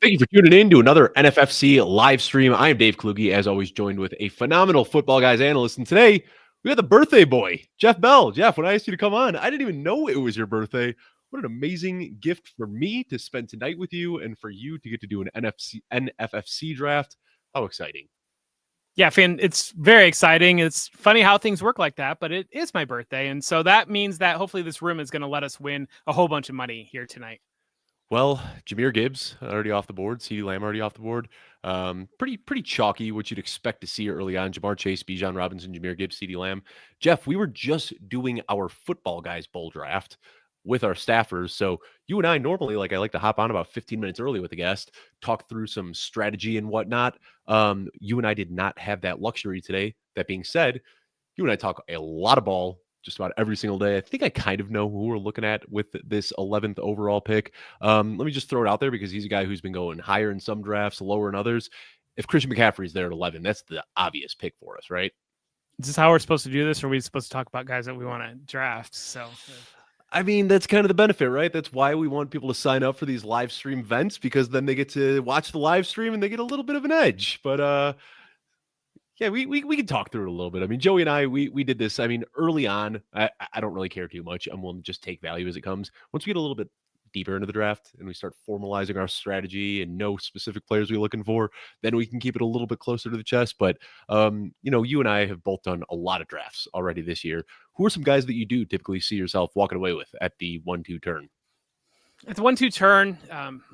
Thank you for tuning in to another NFFC live stream. I am Dave Kluge, as always, joined with a phenomenal Football Guys analyst. And today, we got the birthday boy, Jeff Bell. Jeff, when I asked you to come on, I didn't even know it was your birthday. What an amazing gift for me to spend tonight with you and for you to get to do an NFFC draft. How exciting. Yeah, Finn, it's very exciting. It's funny how things work like that, but it is my birthday. And so that means that hopefully this room is going to let us win a whole bunch of money here tonight. Well, Jahmyr Gibbs already off the board. CeeDee Lamb already off the board. Pretty chalky, what you'd expect to see early on. Jamar Chase, Bijan Robinson, Jahmyr Gibbs, CeeDee Lamb. Jeff, we were just doing our Football Guys bowl draft with our staffers. So you and I normally, I like to hop on about 15 minutes early with a guest, talk through some strategy and whatnot. You and I did not have that luxury today. That being said, you and I talk a lot of ball just about every single day. I think I kind of know who we're looking at with this 11th overall pick. Let me just throw it out there because he's a guy who's been going higher in some drafts, lower in others. If Christian McCaffrey's there at 11, that's the obvious pick for us, right? Is this how we're supposed to do this, or are we supposed to talk about guys that we want to draft? So, I mean, that's kind of the benefit, right? That's why we want people to sign up for these live stream events, because then they get to watch the live stream and they get a little bit of an edge. But yeah, we can talk through it a little bit. I mean, Joey and I, we did this. I mean, early on, I don't really care too much. I'm willing to just take value as it comes. Once we get a little bit deeper into the draft and we start formalizing our strategy and know specific players we're looking for, then we can keep it a little bit closer to the chest. But, you and I have both done a lot of drafts already this year. Who are some guys that you do typically see yourself walking away with at the 1-2 turn? At the 1-2 turn,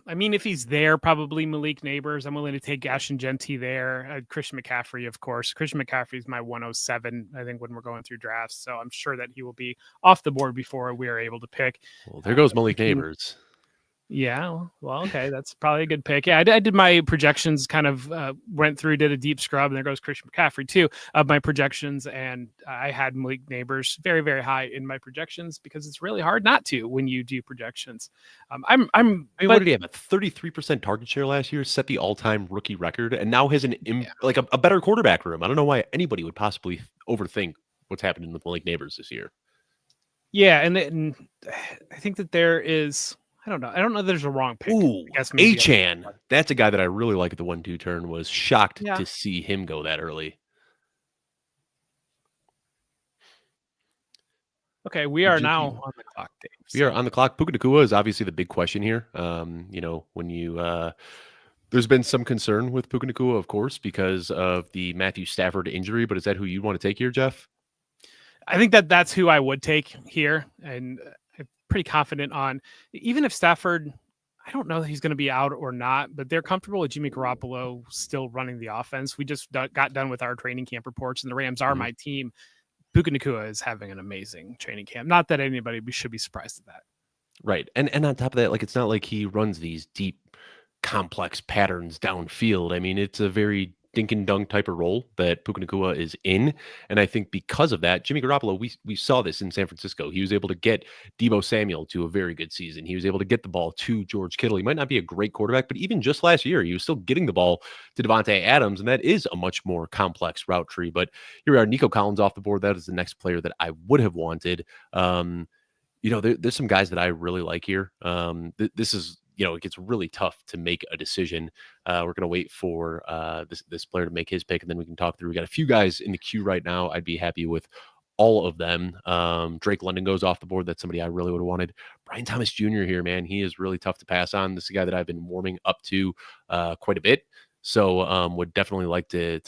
I mean, if he's there, probably Malik Neighbors. I'm willing to take Ashton Genty there. Christian McCaffrey, of course. Christian McCaffrey is my 107, I think, when we're going through drafts. So I'm sure that he will be off the board before we are able to pick. Well, there goes Malik Neighbors. Yeah, well, okay, that's probably a good pick. Yeah, I did my projections, kind of went through, did a deep scrub, and there goes Christian McCaffrey too, of my projections, and I had Malik Neighbors very, very high in my projections because it's really hard not to when you do projections. What did he have? A 33% target share last year, set the all-time rookie record, and now has a better quarterback room. I don't know why anybody would possibly overthink what's happening with Malik Neighbors this year. Yeah, and I think that there is. I don't know. There's a wrong pick. Ooh, Achan. That's a guy that I really like at the 1-2 turn. Was shocked to see him go that early. Okay, we are now on the clock, Dave. We are on the clock. Puka Nacua is obviously the big question here. When you there's been some concern with Puka Nacua, of course, because of the Matthew Stafford injury. But is that who you want to take here, Jeff? I think that's who I would take here, and pretty confident on, even if Stafford, I don't know that he's going to be out or not, but they're comfortable with Jimmy Garoppolo still running the offense. We just got done with our training camp reports, and the Rams are my team. Puka Nacua is having an amazing training camp. Not that anybody should be surprised at that. Right. And on top of that, it's not like he runs these deep, complex patterns downfield. I mean, it's a very dink and dunk type of role that Puka Nacua is in. And I think because of that, Jimmy Garoppolo, we saw this in San Francisco. He was able to get Deebo Samuel to a very good season. He was able to get the ball to George Kittle. He might not be a great quarterback, but even just last year, he was still getting the ball to Devontae Adams. And that is a much more complex route tree. But here we are, Nico Collins off the board. That is the next player that I would have wanted. There's some guys that I really like here. This is, it gets really tough to make a decision. We're going to wait for this player to make his pick, and then we can talk through. We got a few guys in the queue right now. I'd be happy with all of them. Drake London goes off the board. That's somebody I really would have wanted. Brian Thomas Jr. here, man. He is really tough to pass on. This is a guy that I've been warming up to quite a bit. So would definitely like to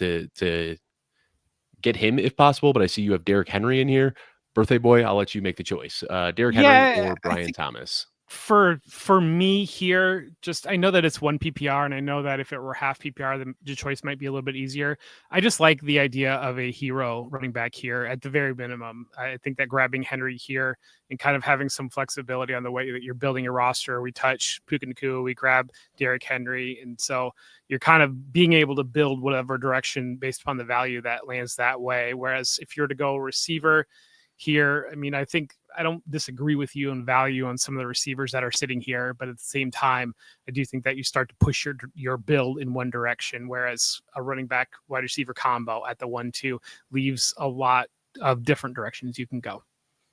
get him if possible. But I see you have Derrick Henry in here. Birthday boy, I'll let you make the choice. Derrick Henry or Brian Thomas? For me here, just I know that it's 1 PPR, and I know that if it were half PPR, the choice might be a little bit easier. I just like the idea of a hero running back here at the very minimum. I think that grabbing Henry here and kind of having some flexibility on the way that you're building your roster. We touch Puka Nacua, we grab Derrick Henry, and so you're kind of being able to build whatever direction based upon the value that lands that way. Whereas if you're to go receiver here, I mean, I think I don't disagree with you in value on some of the receivers that are sitting here, but at the same time, I do think that you start to push your build in one direction, whereas a running back wide receiver combo at the 1-2 leaves a lot of different directions you can go.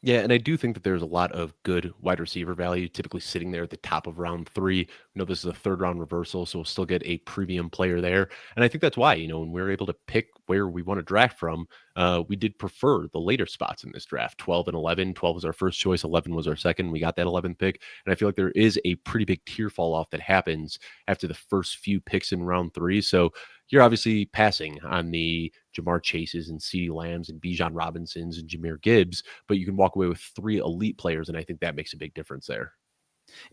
Yeah, and I do think that there's a lot of good wide receiver value typically sitting there at the top of round 3. You know, this is a third round reversal, so we'll still get a premium player there. And I think that's why, you know, when we were able to pick where we want to draft from, we did prefer the later spots in this draft, 12 and 11. 12 was our first choice, 11 was our second. We got that 11th pick. And I feel like there is a pretty big tier fall off that happens after the first few picks in round 3. So you're obviously passing on the Jamar Chases and CeeDee Lambs and Bijan Robinsons and Jahmyr Gibbs, but you can walk away with 3 elite players, and I think that makes a big difference there.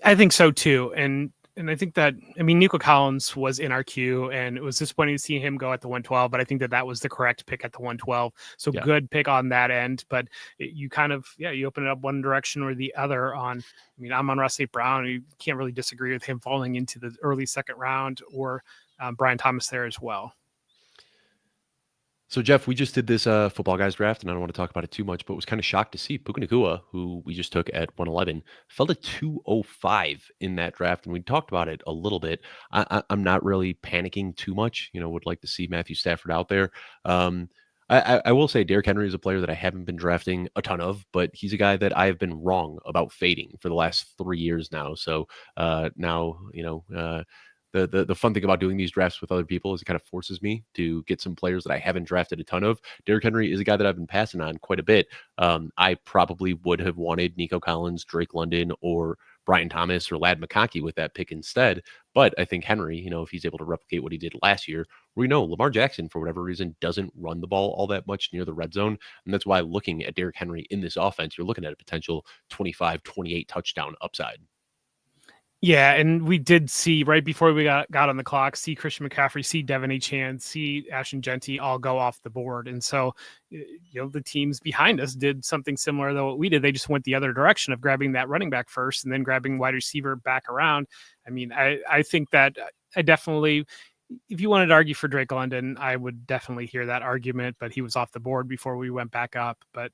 I think so too. And I think that, I mean, Nico Collins was in our queue, and it was disappointing to see him go at the 112, but I think that was the correct pick at the 112. So Yeah. good pick on that end. But you kind of, you open it up one direction or the other on, I mean, I'm on Russ St. Brown. You can't really disagree with him falling into the early second round, or Brian Thomas there as well. So, Jeff, we just did this football guys draft, and I don't want to talk about it too much, but was kind of shocked to see Puka Nacua, who we just took at 111, fell to 205 in that draft, and we talked about it a little bit. I'm not really panicking too much. You know, would like to see Matthew Stafford out there. I will say Derrick Henry is a player that I haven't been drafting a ton of, but he's a guy that I have been wrong about fading for the last 3 years now. So now, you know, the fun thing about doing these drafts with other people is it kind of forces me to get some players that I haven't drafted a ton of. Derrick Henry is a guy that I've been passing on quite a bit. I probably would have wanted Nico Collins, Drake London, or Brian Thomas or Lad McConkey with that pick instead. But I think Henry, you know, if he's able to replicate what he did last year, we know Lamar Jackson, for whatever reason, doesn't run the ball all that much near the red zone. And that's why looking at Derrick Henry in this offense, you're looking at a potential 25, 28 touchdown upside. Yeah, and we did see right before we got on the clock, see Christian McCaffrey, see Devin Achane, see Ashton Genty all go off the board. And so, you know, the teams behind us did something similar to what we did. They just went the other direction of grabbing that running back first and then grabbing wide receiver back around. I mean, I think that I definitely, if you wanted to argue for Drake London, I would definitely hear that argument, but he was off the board before we went back up. But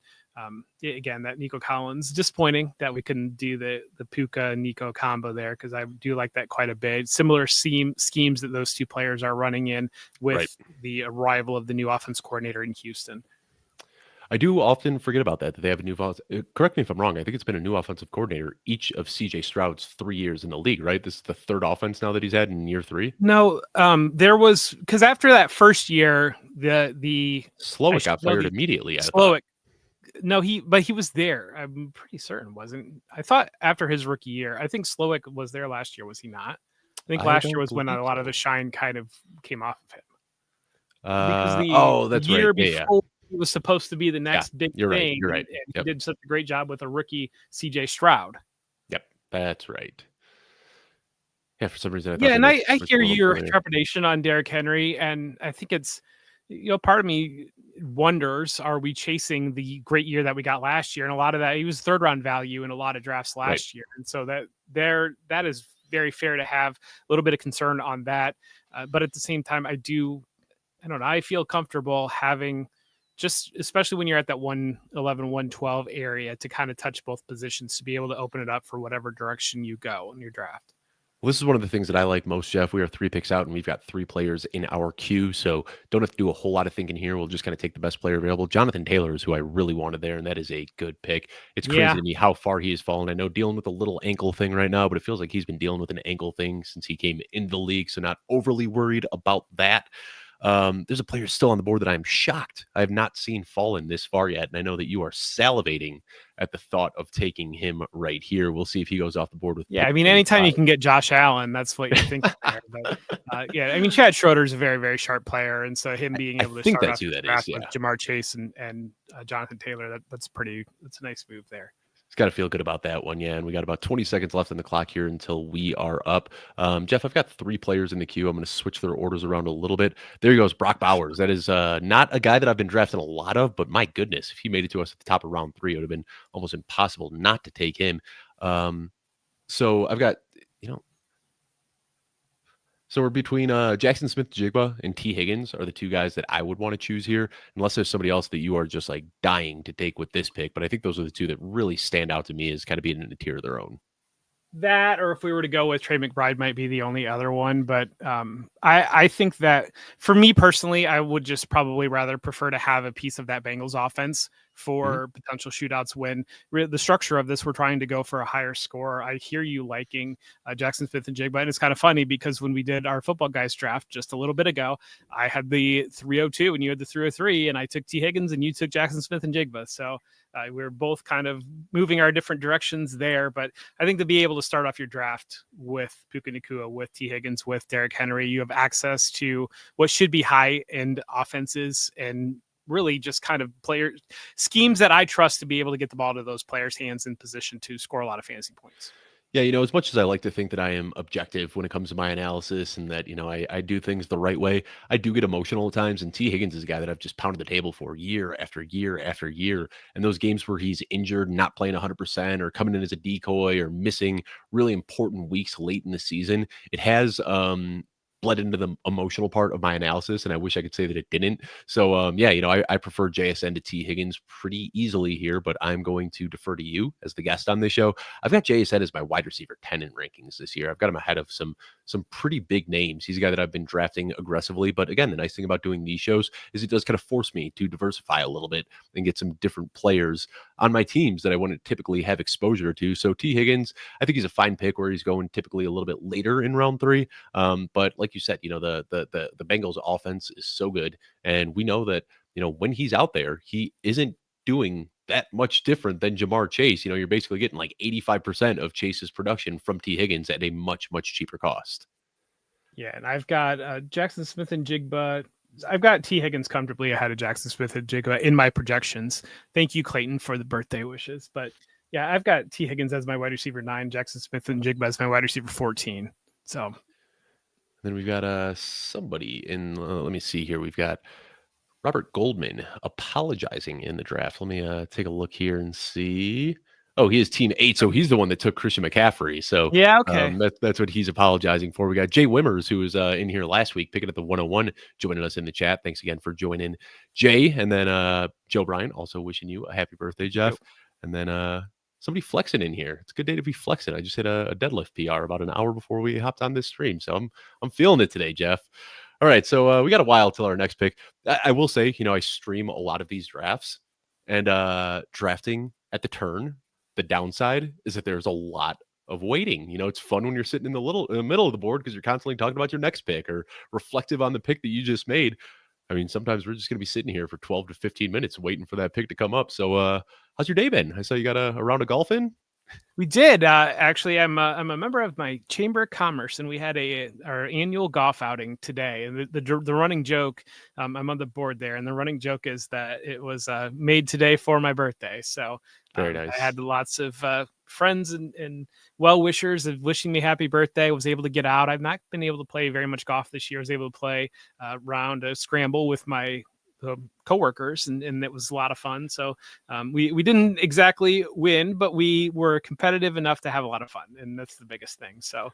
again, that Nico Collins, disappointing that we couldn't do the Puka Nico combo there, because I do like that quite a bit. Similar schemes that those two players are running in with the arrival of the new offense coordinator in Houston. I do often forget about that they have a new correct me if I'm wrong. I think it's been a new offensive coordinator each of CJ Stroud's 3 years in the league, right? This is the third offense now that he's had in year 3. No, there was, because after that first year, the Slowick got fired immediately. Slowick. No, he was there. I'm pretty certain, wasn't? I thought after his rookie year. I think Slowick was there last year. Was he not? I think last year was when a lot of the shine kind of came off of him. Because that's year right. before he was supposed to be the next big you're thing. Right. You're right. And he did such a great job with a rookie CJ Stroud. Yep, that's right. Yeah, for some reason. I hear your trepidation on Derrick Henry, and I think it's, you know, part of me wonders, are we chasing the great year that we got last year? And a lot of that, he was third round value in a lot of drafts last year. And so that is very fair to have a little bit of concern on that. But at the same time, I don't know, I feel comfortable having, just especially when you're at that 111, 112 area, to kind of touch both positions, to be able to open it up for whatever direction you go in your draft. Well, this is one of the things that I like most, Jeff. We are 3 picks out, and we've got 3 players in our queue, so don't have to do a whole lot of thinking here. We'll just kind of take the best player available. Jonathan Taylor is who I really wanted there, and that is a good pick. It's crazy to me how far he has fallen. I know dealing with a little ankle thing right now, but it feels like he's been dealing with an ankle thing since he came into the league, so not overly worried about that. There's a player still on the board that I'm shocked I have not seen fallen this far yet, and I know that you are salivating at the thought of taking him right here. We'll see if he goes off the board with. Yeah, I mean, anytime you can get Josh Allen, that's what you think. But, I mean, Chad Schroeder is a very, very sharp player, and so him being able to start off the draft with Jamar Chase and Jonathan Taylor, that's a nice move there. It's got to feel good about that one, yeah. And we got about 20 seconds left on the clock here until we are up. Jeff, I've got 3 players in the queue. I'm going to switch their orders around a little bit. There he goes, Brock Bowers. That is not a guy that I've been drafting a lot of, but my goodness, if he made it to us at the top of round 3, it would have been almost impossible not to take him. So I've got, so we're between Jackson Smith-Njigba and T. Higgins are the 2 guys that I would want to choose here, unless there's somebody else that you are just like dying to take with this pick. But I think those are the 2 that really stand out to me as kind of being in a tier of their own. That, or if we were to go with Trey McBride, might be the only other one. But I think that for me personally, I would just probably rather prefer to have a piece of that Bengals offense for potential shootouts when the structure of this, we're trying to go for a higher score. I hear you liking Jackson Smith and Jigba. And it's kind of funny because when we did our football guys draft just a little bit ago, I had the 302 and you had the 303, and I took T. Higgins and you took Jackson Smith and Jigba. So we're both kind of moving our different directions there. But I think to be able to start off your draft with Puka Nacua, with T. Higgins, with Derrick Henry, you have access to what should be high-end offenses and really just kind of player schemes that I trust to be able to get the ball to those players' hands in position to score a lot of fantasy points. Yeah, as much as I like to think that I am objective when it comes to my analysis and that, I do things the right way, I do get emotional at times. And T. Higgins is a guy that I've just pounded the table for year after year after year. And those games where he's injured, not playing 100% or coming in as a decoy or missing really important weeks late in the season, it has bled into the emotional part of my analysis, and I wish I could say that it didn't. So, I prefer JSN to T. Higgins pretty easily here, but I'm going to defer to you as the guest on this show. I've got JSN as my wide receiver 10 in rankings this year. I've got him ahead of some pretty big names. He's a guy that I've been drafting aggressively, but again, the nice thing about doing these shows is it does kind of force me to diversify a little bit and get some different players on my teams that I wouldn't typically have exposure to. So T. Higgins, I think he's a fine pick where he's going typically a little bit later in round 3. But like you said, the Bengals offense is so good. And we know that, when he's out there, he isn't doing that much different than Jamar Chase. You're basically getting like 85% of Chase's production from T. Higgins at a much, much cheaper cost. Yeah, and I've got Jackson Smith and Jigba. I've got T. Higgins comfortably ahead of Jackson Smith and Jigba in my projections. Thank you, Clayton, for the birthday wishes. But yeah, I've got T. Higgins as my wide receiver 9, Jackson Smith and Jigba as my wide receiver 14. So then we've got somebody in, let me see here. We've got Robert Goldman apologizing in the draft. Let me take a look here and see. Oh, he is team 8, so he's the one that took Christian McCaffrey. So yeah, okay. That's what he's apologizing for. We got Jay Whimmers, who was in here last week, picking up the 101, joining us in the chat. Thanks again for joining, Jay. And then Joe Bryan, also wishing you a happy birthday, Jeff. Yep. And then somebody flexing in here. It's a good day to be flexing. I just hit a deadlift PR about an hour before we hopped on this stream, so I'm feeling it today, Jeff. All right, so we got a while till our next pick. I will say, I stream a lot of these drafts, and drafting at the turn, the downside is that there's a lot of waiting. It's fun when you're sitting in the middle of the board because you're constantly talking about your next pick or reflective on the pick that you just made. I mean, sometimes we're just going to be sitting here for 12 to 15 minutes waiting for that pick to come up. So how's your day been? I saw you got a round of golf in. We did. Actually, I'm a member of my Chamber of Commerce, and we had our annual golf outing today. And the running joke, I'm on the board there, and the running joke is that it was made today for my birthday. So very nice. I had lots of friends and well-wishers of wishing me happy birthday. Was able to get out. I've not been able to play very much golf this year. I was able to play round a scramble with my coworkers, and it was a lot of fun. So we didn't exactly win, but we were competitive enough to have a lot of fun, and that's the biggest thing. So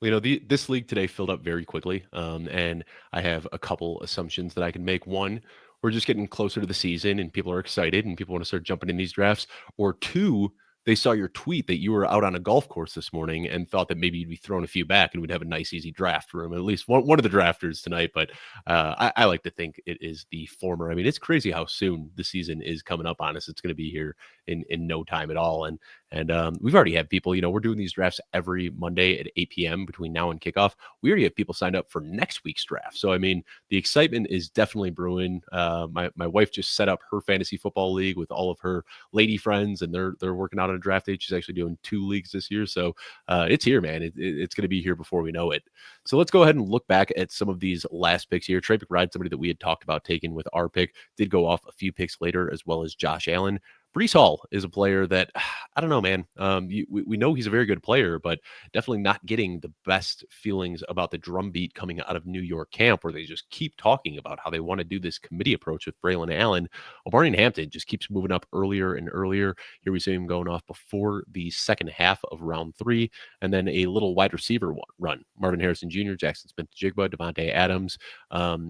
this league today filled up very quickly, and I have a couple assumptions that I can make. One, we're just getting closer to the season and people are excited and people want to start jumping in these drafts. Or two, they saw your tweet that you were out on a golf course this morning and thought that maybe you'd be throwing a few back and we'd have a nice, easy draft room, at least one of the drafters tonight. But I like to think it is the former. I mean, it's crazy how soon the season is coming up on us. It's going to be here in no time at all. And we've already had people, we're doing these drafts every Monday at 8 p.m. between now and kickoff. We already have people signed up for next week's draft. So, I mean, the excitement is definitely brewing. My wife just set up her fantasy football league with all of her lady friends, and they're working out on a draft date. She's actually doing 2 leagues this year. So it's here, man. It's going to be here before we know it. So let's go ahead and look back at some of these last picks here. Trey McBride, somebody that we had talked about taking with our pick, did go off a few picks later, as well as Josh Allen. Breece Hall is a player that, I don't know, man. We know he's a very good player, but definitely not getting the best feelings about the drumbeat coming out of New York camp, where they just keep talking about how they want to do this committee approach with Braylon Allen. OBrien Hampton just keeps moving up earlier and earlier. Here we see him going off before the second half of round 3, and then a little wide receiver run. Marvin Harrison Jr., Jackson Smith-Njigba, Devontae Adams,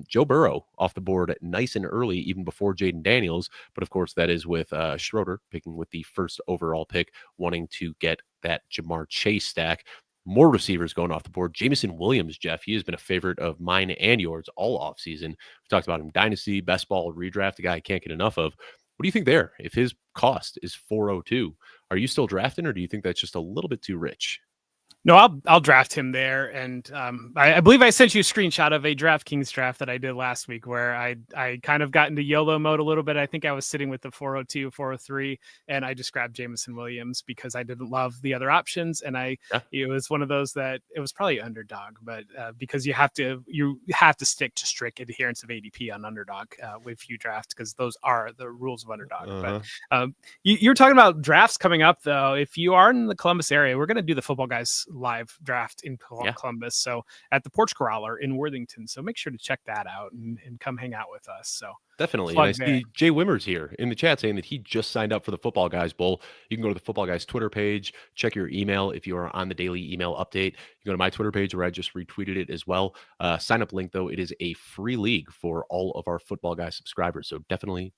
Joe Burrow off the board nice and early, even before Jaden Daniels. But of course, that is with Schroeder picking with the first overall pick, wanting to get that Jamar Chase stack. More receivers going off the board. Jameson Williams, Jeff, he has been a favorite of mine and yours all offseason. We talked about him, dynasty, best ball, redraft, a guy I can't get enough of. What do you think there? If his cost is 402, are you still drafting, or do you think that's just a little bit too rich? No, I'll draft him there, and I believe I sent you a screenshot of a DraftKings draft that I did last week, where I kind of got into YOLO mode a little bit. I think I was sitting with the 402, 403, and I just grabbed Jameson Williams because I didn't love the other options, and it was one of those that it was probably underdog, but because you have to stick to strict adherence of ADP on underdog if you draft, because those are the rules of underdog. But you're talking about drafts coming up, though. If you are in the Columbus area, we're going to do the Football Guys live draft in Columbus, so at the Porch Growler in Worthington, so make sure to check that out and come hang out with us. So definitely. And I see Jay Whimmers here in the chat saying that he just signed up for the Football Guys Bowl. You can go to the Football Guys Twitter page, check your email if you are on the daily email update. You go to my Twitter page where I just retweeted it as well. Sign up link, though. It is a free league for all of our Football Guys subscribers. So definitely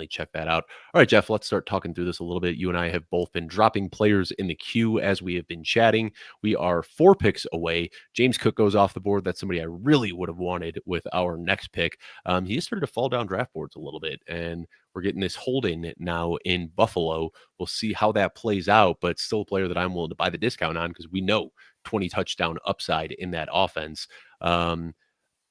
check that out. All right, Jeff, let's start talking through this a little bit. You and I have both been dropping players in the queue as we have been chatting. We are 4 picks away. James Cook goes off the board. That's somebody I really would have wanted with our next pick. He started to fall down draft boards a little bit, and we're getting this holding now in Buffalo. We'll see how that plays out, but still a player that I'm willing to buy the discount on because we know 20 touchdown upside in that offense.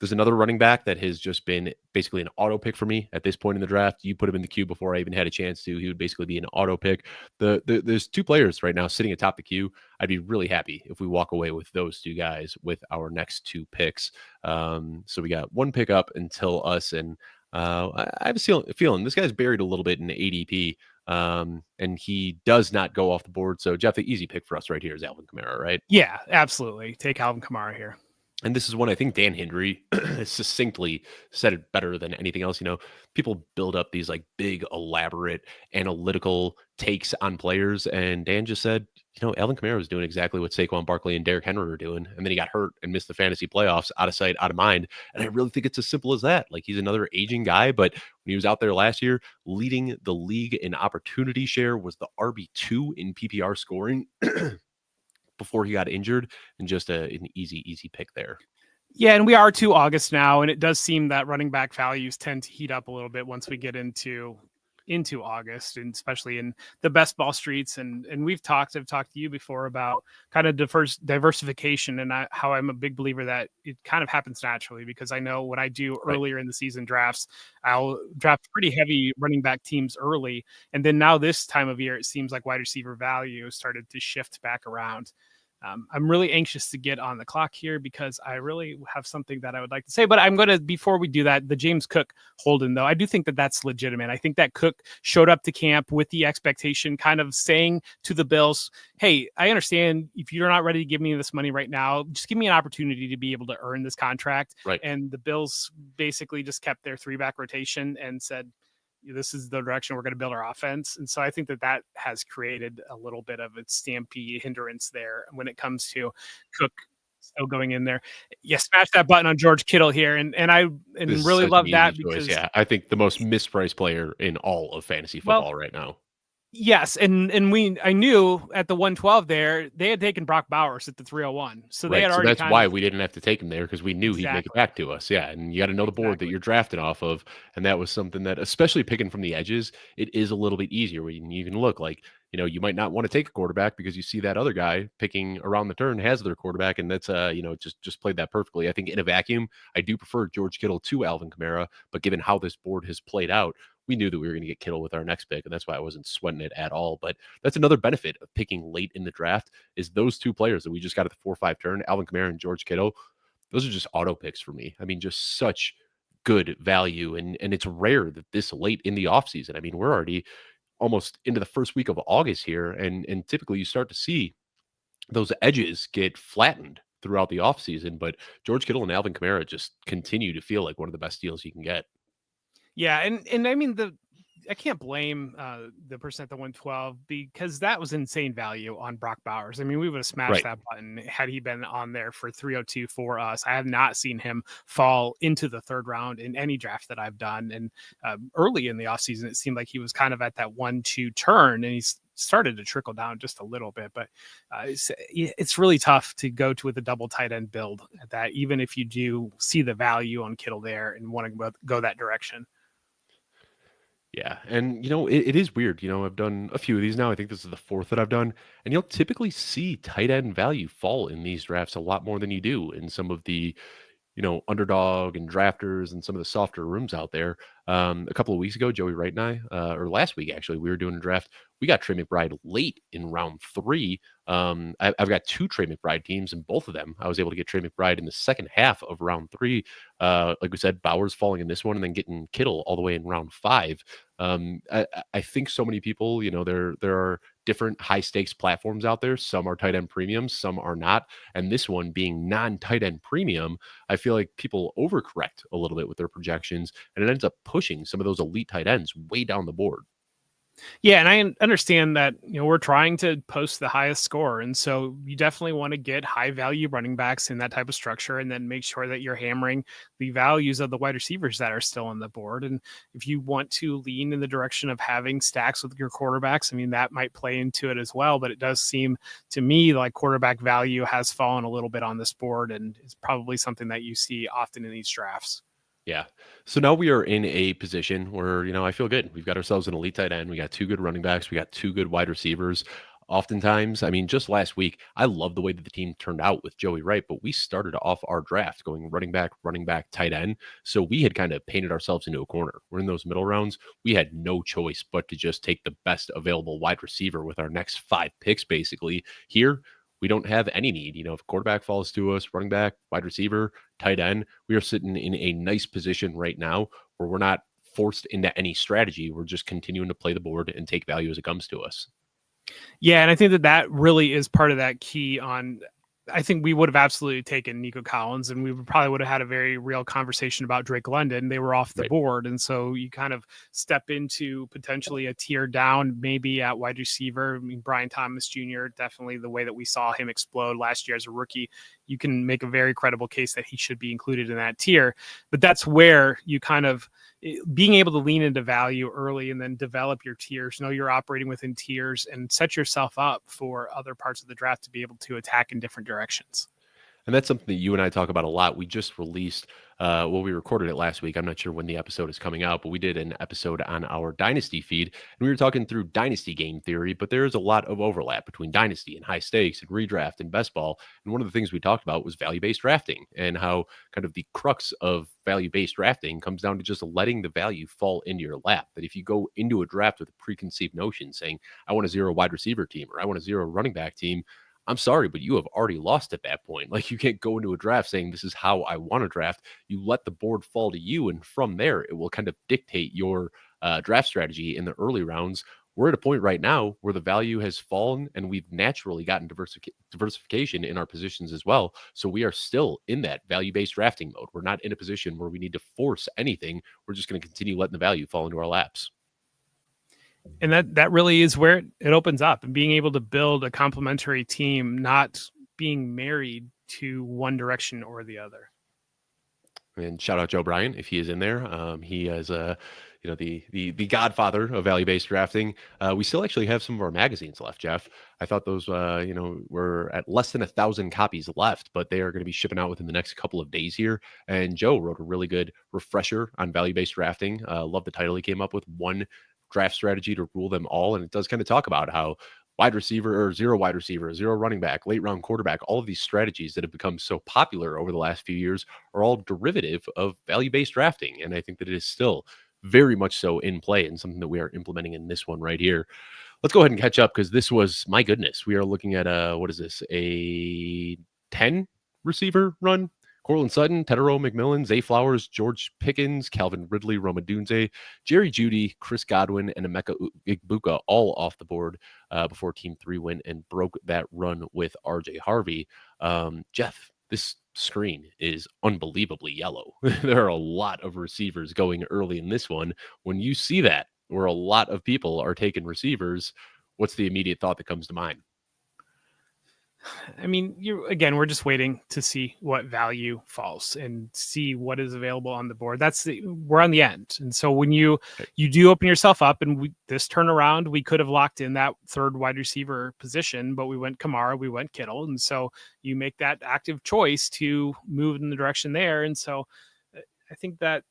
There's another running back that has just been basically an auto pick for me at this point in the draft. You put him in the queue before I even had a chance to. He would basically be an auto pick. There's 2 players right now sitting atop the queue. I'd be really happy if we walk away with those 2 guys with our next 2 picks. So we got 1 pick up until us, and I have a feeling this guy's buried a little bit in ADP, and he does not go off the board. So, Jeff, the easy pick for us right here is Alvin Kamara, right? Yeah, absolutely. Take Alvin Kamara here. And this is one I think Dan Hendry succinctly said it better than anything else. You know, people build up these like big, elaborate, analytical takes on players. And Dan just said, you know, Alvin Kamara was doing exactly what Saquon Barkley and Derrick Henry were doing. And then he got hurt and missed the fantasy playoffs, out of sight, out of mind. And I really think it's as simple as that. Like, he's another aging guy, but when he was out there last year, leading the league in opportunity share, was the RB2 in PPR scoring before he got injured, and just an easy pick there. Yeah, and we are to August now, and it does seem that running back values tend to heat up a little bit once we get into August, and especially in the best ball streets. And I've talked to you before about kind of diversification, and how I'm a big believer that it kind of happens naturally, because I know when I do earlier in the season drafts, I'll draft pretty heavy running back teams early. And then now this time of year, it seems like wide receiver value started to shift back around. I'm really anxious to get on the clock here because I really have something that I would like to say, but I'm going to, before we do that, the James Cook holding, though, I do think that that's legitimate. I think that Cook showed up to camp with the expectation, kind of saying to the Bills, hey, I understand if you're not ready to give me this money right now, just give me an opportunity to be able to earn this contract. Right. And the Bills basically just kept their 3-back rotation and said, this is the direction we're going to build our offense. And so I think that has created a little bit of a stampede hindrance there when it comes to Cook still going in there. Yeah, smash that button on George Kittle here. And I really love that because I think the most mispriced player in all of fantasy football right now. Yes, and I knew at the 112 there, they had taken Brock Bowers at the 301. So they had already. So that's why we didn't have to take him there, because we knew he'd make it back to us. Yeah, and you got to know the board that you're drafting off of, and that was something that, especially picking from the edges, it is a little bit easier when you can look like, you know, you might not want to take a quarterback because you see that other guy picking around the turn has their quarterback, and that's just played that perfectly. I think in a vacuum, I do prefer George Kittle to Alvin Kamara, but given how this board has played out, we knew that we were going to get Kittle with our next pick, and that's why I wasn't sweating it at all. But that's another benefit of picking late in the draft, is those 2 players that we just got at the 4-5 turn, Alvin Kamara and George Kittle. Those are just auto picks for me. I mean, just such good value, and it's rare that this late in the offseason. I mean, we're already almost into the first week of August here, and typically you start to see those edges get flattened throughout the offseason. But George Kittle and Alvin Kamara just continue to feel like one of the best deals you can get. Yeah, and I mean, I can't blame the person at the 112, because that was insane value on Brock Bowers. I mean, we would have smashed that button had he been on there for 302 for us. I have not seen him fall into the 3rd round in any draft that I've done. And early in the offseason, it seemed like he was kind of at that 1-2 turn, and he's started to trickle down just a little bit. But it's really tough to go to with a double tight end build at that, even if you do see the value on Kittle there and want to go that direction. Yeah. And, it is weird. I've done a few of these now. I think this is the fourth that I've done. And you'll typically see tight end value fall in these drafts a lot more than you do in some of the underdog and drafters and some of the softer rooms out there. A couple of weeks ago, Joey Wright and I, or last week actually, we were doing a draft. We got Trey McBride late in round 3. I've got 2 Trey McBride teams, and both of them, I was able to get Trey McBride in the second half of round 3. Like we said, Bowers falling in this one, and then getting Kittle all the way in round 5. I think so many people, there are different high stakes platforms out there. Some are tight end premiums, some are not. And this one being non tight end premium, I feel like people overcorrect a little bit with their projections, and it ends up pushing some of those elite tight ends way down the board. Yeah, and I understand that, we're trying to post the highest score. And so you definitely want to get high value running backs in that type of structure, and then make sure that you're hammering the values of the wide receivers that are still on the board. And if you want to lean in the direction of having stacks with your quarterbacks, I mean, that might play into it as well. But it does seem to me like quarterback value has fallen a little bit on this board, and it's probably something that you see often in these drafts. Yeah. So now we are in a position where, I feel good. We've got ourselves an elite tight end. We got 2 good running backs. We got 2 good wide receivers. Oftentimes, I mean, just last week, I love the way that the team turned out with Joey Wright, but we started off our draft going running back, tight end. So we had kind of painted ourselves into a corner. We're in those middle rounds. We had no choice but to just take the best available wide receiver with our next 5 picks, basically. Here, we don't have any need. If a quarterback falls to us, running back, wide receiver, tight end, we are sitting in a nice position right now where we're not forced into any strategy. We're just continuing to play the board and take value as it comes to us. Yeah, and I think that really is part of that key on. I think we would have absolutely taken Nico Collins, and we probably would have had a very real conversation about Drake London. They were off the board. And so you kind of step into potentially a tier down, maybe at wide receiver. I mean, Brian Thomas Jr., definitely the way that we saw him explode last year as a rookie, you can make a very credible case that he should be included in that tier. But that's where you kind of being able to lean into value early and then develop your tiers, know you're operating within tiers, and set yourself up for other parts of the draft to be able to attack in different directions. And that's something that you and I talk about a lot. We just released, we recorded it last week. I'm not sure when the episode is coming out, but we did an episode on our Dynasty feed, and we were talking through Dynasty game theory, but there is a lot of overlap between Dynasty and high stakes and redraft and best ball. And one of the things we talked about was value-based drafting, and how kind of the crux of value-based drafting comes down to just letting the value fall into your lap. That if you go into a draft with a preconceived notion saying, I want a 0 wide receiver team, or I want a 0 running back team, I'm sorry, but you have already lost at that point. Like, you can't go into a draft saying this is how I want to draft. You let the board fall to you, and from there, it will kind of dictate your draft strategy in the early rounds. We're at a point right now where the value has fallen, and we've naturally gotten diversification in our positions as well. So we are still in that value-based drafting mode. We're not in a position where we need to force anything. We're just going to continue letting the value fall into our laps. And that really is where it opens up, and being able to build a complementary team, not being married to one direction or the other. And shout out Joe Bryan if he is in there. He is the godfather of value-based drafting. We still actually have some of our magazines left, Jeff. I thought those were at less than 1,000 copies left, but they are going to be shipping out within the next couple of days here. And Joe wrote a really good refresher on value-based drafting. Love the title he came up with, One Draft Strategy to Rule Them All. And it does kind of talk about how wide receiver, or 0 wide receiver, 0 running back, late round quarterback, all of these strategies that have become so popular over the last few years are all derivative of value-based drafting. And I think that it is still very much so in play, and something that we are implementing in this one right here. Let's go ahead and catch up, because this was, my goodness, we are looking at what is this, a 10 receiver run? Cortland Sutton, Tedero McMillan, Zay Flowers, George Pickens, Calvin Ridley, Roma Dunze, Jerry Jeudy, Chris Godwin, and Emeka Egbuka all off the board before Team 3 went and broke that run with RJ Harvey. Jeff, this screen is unbelievably yellow. There are a lot of receivers going early in this one. When you see that, where a lot of people are taking receivers, what's the immediate thought that comes to mind? I mean, we're just waiting to see what value falls and see what is available on the board. We're on the end. And so when you do open yourself up, and this turnaround, we could have locked in that 3rd wide receiver position, but we went Kamara, we went Kittle. And so you make that active choice to move in the direction there. And so I think that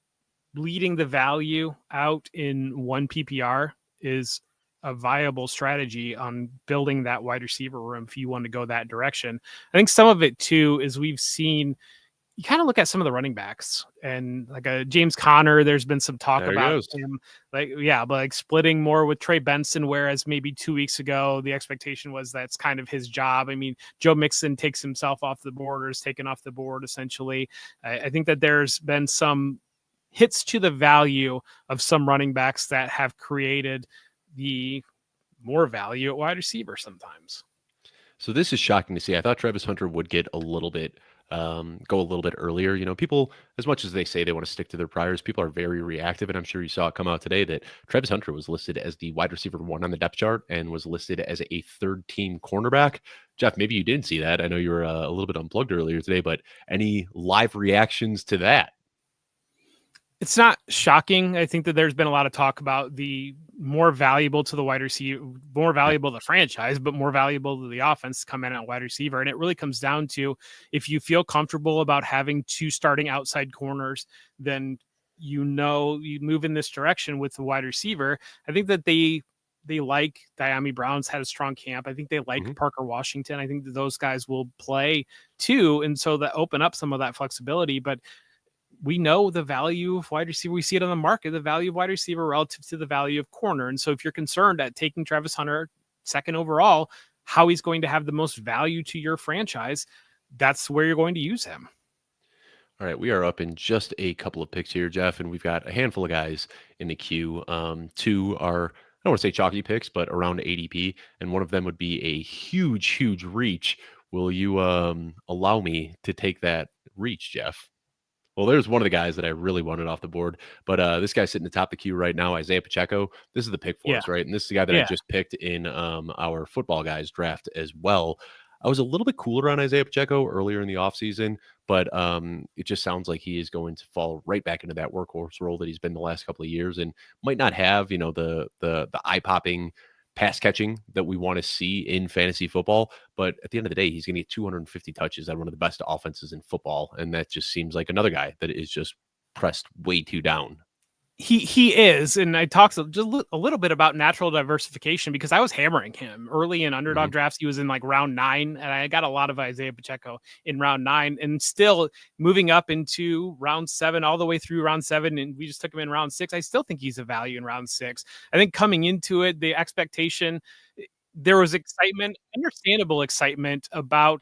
bleeding the value out in one PPR is a viable strategy on building that wide receiver room if you want to go that direction. I think some of it too is we've seen, you kind of look at some of the running backs and like a James Conner, there's been some talk about him but splitting more with Trey Benson, whereas maybe 2 weeks ago, the expectation was that's kind of his job. I mean, Joe Mixon takes himself off the board or is taken off the board essentially. I think that there's been some hits to the value of some running backs that have created the more value at wide receiver sometimes. So this is shocking to see. I thought Travis Hunter would get a little bit go a little bit earlier. People, as much as they say they want to stick to their priors, people are very reactive. And I'm sure you saw it come out today that Travis Hunter was listed as the wide receiver 1 on the depth chart and was listed as a third team cornerback. Jeff, maybe you didn't see that. I know you were a little bit unplugged earlier today, but any live reactions to that? It's not shocking. I think that there's been a lot of talk about the more valuable to the wide receiver, more valuable to the franchise, but more valuable to the offense come in at wide receiver. And it really comes down to, if you feel comfortable about having 2 starting outside corners, then you move in this direction with the wide receiver. I think that they like Diami Brown's had a strong camp. I think they like Parker Washington. I think that those guys will play too. And so that open up some of that flexibility, but we know the value of wide receiver. We see it on the market, the value of wide receiver relative to the value of corner. And so if you're concerned at taking Travis Hunter 2nd overall, how he's going to have the most value to your franchise, that's where you're going to use him. All right, we are up in just a couple of picks here, Jeff, and we've got a handful of guys in the queue. 2 are, I don't want to say chalky picks, but around ADP, and one of them would be a huge reach. Will you allow me to take that reach, Jeff? Well, there's one of the guys that I really wanted off the board, but this guy's sitting at the top of the queue right now, Isaiah Pacheco. This is the pick for us, right? And this is the guy that I just picked in our football guys draft as well. I was a little bit cooler on Isaiah Pacheco earlier in the offseason, but it just sounds like he is going to fall right back into that workhorse role that he's been the last couple of years, and might not have, the eye-popping pass catching that we want to see in fantasy football. But at the end of the day, he's going to get 250 touches on one of the best offenses in football. And that just seems like another guy that is just pressed way too down. He is, and I talked just a little bit about natural diversification because I was hammering him early in underdog drafts. He was in like round 9, and I got a lot of Isaiah Pacheco in round 9, and still moving up into round 7, all the way through round 7, and we just took him in round 6. I still think he's a value in round 6. I think coming into it, the expectation, there was excitement, understandable excitement about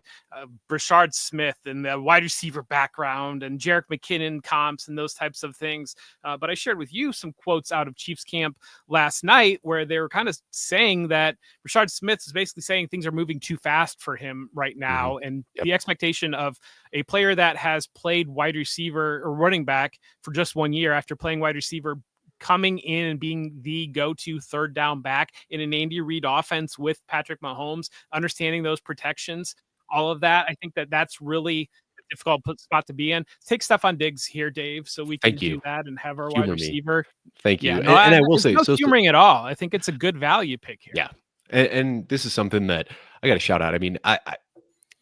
Brashard Smith and the wide receiver background and Jerick McKinnon comps and those types of things. But I shared with you some quotes out of Chiefs camp last night where they were kind of saying that Brashard Smith is basically saying things are moving too fast for him right now. And the expectation of a player that has played wide receiver or running back for just 1 year after playing wide receiver coming in and being the go-to third down back in an Andy Reid offense with Patrick Mahomes, understanding those protections, all of that. I think that that's really a difficult spot to be in. Take Stefan Diggs here, Dave, so we can do that and have our wide receiver. Thank you. No, and I will say, no humoring at all. I think it's a good value pick here. Yeah. And this is something that I got to shout out. I mean,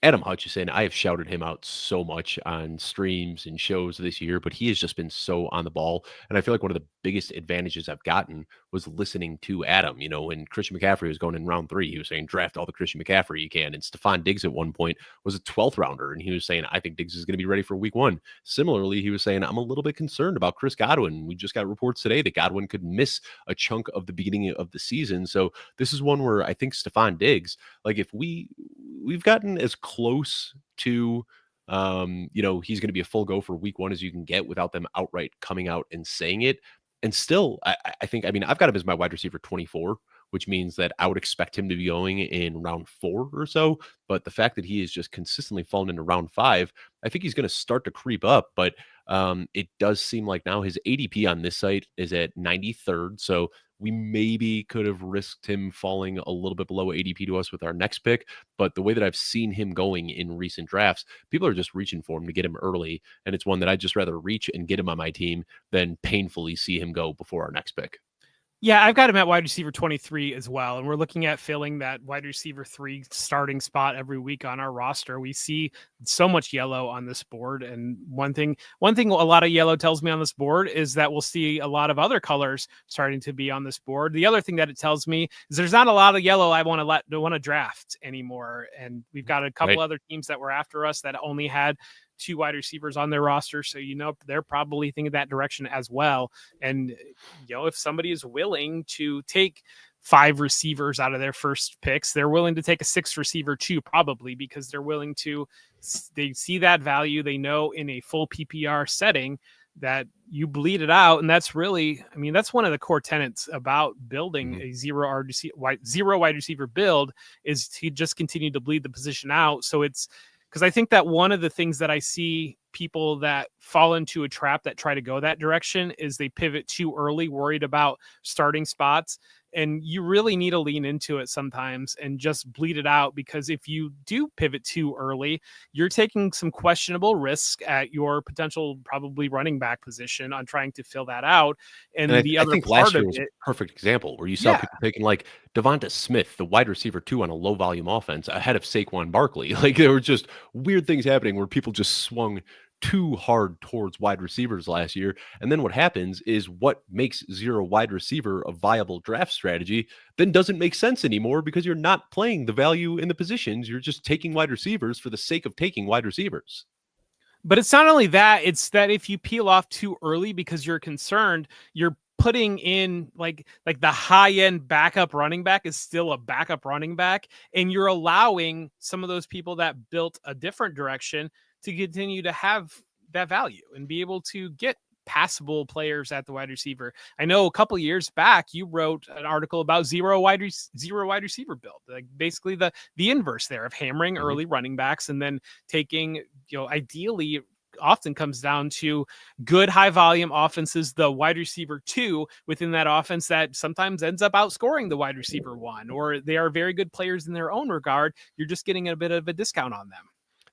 Adam Hutchinson, I have shouted him out so much on streams and shows this year, but he has just been so on the ball. And I feel like one of the biggest advantages I've gotten was listening to Adam. When Christian McCaffrey was going in round 3, he was saying, draft all the Christian McCaffrey you can. And Stefan Diggs at one point was a 12th rounder, and he was saying, I think Diggs is going to be ready for week 1. Similarly, he was saying, I'm a little bit concerned about Chris Godwin. We just got reports today that Godwin could miss a chunk of the beginning of the season. So this is one where I think Stefan Diggs, like if we've gotten as close to he's going to be a full go for week 1 as you can get without them outright coming out and saying it. And still, I think, I've got him as my wide receiver 24, which means that I would expect him to be going in round 4 or so. But the fact that he is just consistently fallen into round 5, I think he's going to start to creep up. But it does seem like now his ADP on this site is at 93rd. So we maybe could have risked him falling a little bit below ADP to us with our next pick. But the way that I've seen him going in recent drafts, people are just reaching for him to get him early. And it's one that I'd just rather reach and get him on my team than painfully see him go before our next pick. Yeah, I've got him at wide receiver 23 as well. And we're looking at filling that wide receiver 3 starting spot every week on our roster. We see so much yellow on this board. And one thing a lot of yellow tells me on this board is that we'll see a lot of other colors starting to be on this board. The other thing that it tells me is there's not a lot of yellow I want to draft anymore. And we've got a couple other teams that were after us that only had 2 wide receivers on their roster. So, they're probably thinking that direction as well. And, if somebody is willing to take 5 receivers out of their first picks, they're willing to take a 6th receiver too, probably because they see that value. They know in a full PPR setting that you bleed it out. And that's really, that's one of the core tenets about building a zero wide receiver build is to just continue to bleed the position out. So it's, because I think that one of the things that I see people that fall into a trap that try to go that direction is they pivot too early, worried about starting spots. And you really need to lean into it sometimes and just bleed it out, because if you do pivot too early, you're taking some questionable risk at your potential probably running back position on trying to fill that out. And I other think part last year of was a it, perfect example where you saw people taking like Devont Smith, the wide receiver 2 on a low volume offense, ahead of Saquon Barkley. Like there were just weird things happening where people just swung too hard towards wide receivers last year. And then what happens is what makes zero wide receiver a viable draft strategy then doesn't make sense anymore, because you're not playing the value in the positions. You're just taking wide receivers for the sake of taking wide receivers. but it's not only that, it's that if you peel off too early because you're concerned, you're putting in like the high end backup running back is still a backup running back, and you're allowing some of those people that built a different direction to continue to have that value and be able to get passable players at the wide receiver. I know a couple years back you wrote an article about zero wide receiver build, like basically the inverse there of hammering early running backs and then taking, ideally often comes down to good high volume offenses, the wide receiver 2 within that offense that sometimes ends up outscoring the wide receiver 1, or they are very good players in their own regard. You're just getting a bit of a discount on them.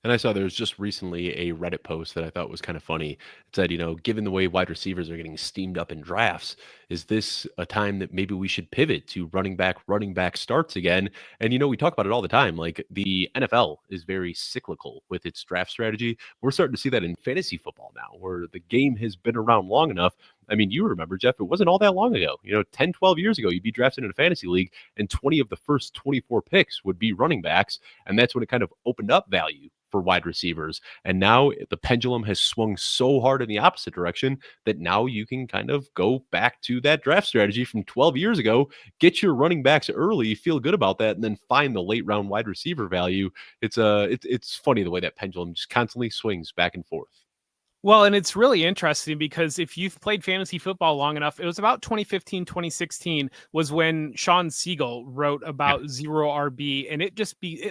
And I saw there was just recently a Reddit post that I thought was kind of funny. It said, given the way wide receivers are getting steamed up in drafts, is this a time that maybe we should pivot to running back starts again? And, we talk about it all the time. Like the NFL is very cyclical with its draft strategy. We're starting to see that in fantasy football now, where the game has been around long enough. I mean, you remember, Jeff, it wasn't all that long ago. 10, 12 years ago, you'd be drafted in a fantasy league and 20 of the first 24 picks would be running backs. And that's when it kind of opened up value for wide receivers. And now the pendulum has swung so hard in the opposite direction that now you can kind of go back to that draft strategy from 12 years ago, get your running backs early, feel good about that, and then find the late round wide receiver value. It's funny the way that pendulum just constantly swings back and forth. Well, and it's really interesting because if you've played fantasy football long enough, it was about 2015, 2016 was when Sean Siegel wrote about zero RB, and it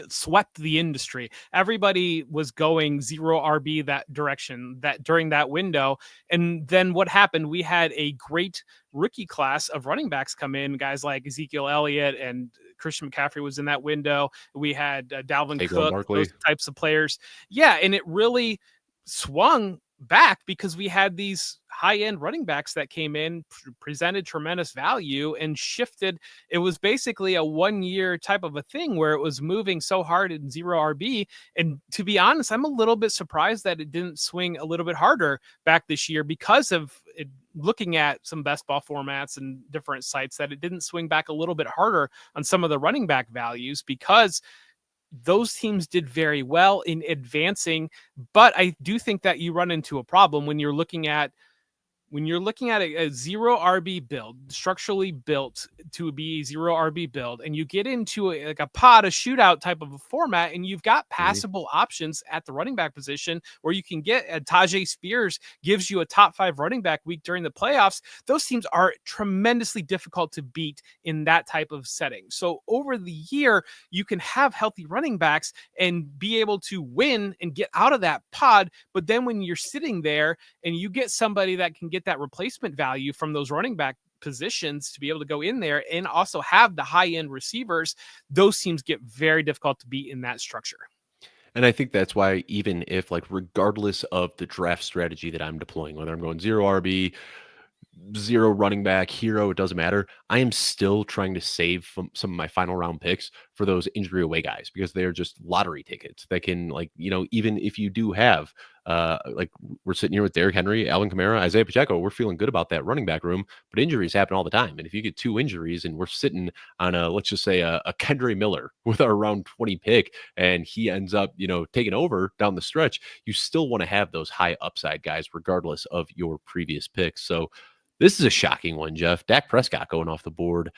swept the industry. Everybody was going zero RB that direction that during that window. And then what happened? We had a great rookie class of running backs come in, guys like Ezekiel Elliott and Christian McCaffrey was in that window. We had Dalvin Cook, Barkley. Those types of players. Yeah, and it really swung back because we had these high-end running backs that came in, presented tremendous value, and shifted. It was basically a one-year type of a thing where it was moving so hard in zero RB. And to be honest, I'm a little bit surprised that it didn't swing a little bit harder back this year because of it, looking at some best ball formats and different sites, that it didn't swing back a little bit harder on some of the running back values, because those teams did very well in advancing. But I do think that you run into a problem when you're looking at a zero RB build, structurally built to be a zero RB build, and you get into a shootout type of a format, and you've got passable options at the running back position where you can get Tajay Spears gives you a top 5 running back week during the playoffs. Those teams are tremendously difficult to beat in that type of setting. So over the year, you can have healthy running backs and be able to win and get out of that pod. But then when you're sitting there and you get somebody that can get that replacement value from those running back positions to be able to go in there and also have the high end receivers, those teams get very difficult to beat in that structure. And I think that's why, even if, like, regardless of the draft strategy that I'm deploying, whether I'm going zero RB, zero running back, hero, it doesn't matter. I am still trying to save some of my final round picks for those injury away guys because they're just lottery tickets that can, like, even if you do have, like we're sitting here with Derrick Henry, Alvin Kamara, Isaiah Pacheco, we're feeling good about that running back room, but injuries happen all the time. And if you get 2 injuries and we're sitting on let's just say a Kendry Miller with our round 20 pick and he ends up, taking over down the stretch, you still want to have those high upside guys regardless of your previous picks. So this is a shocking one, Jeff. Dak Prescott going off the board,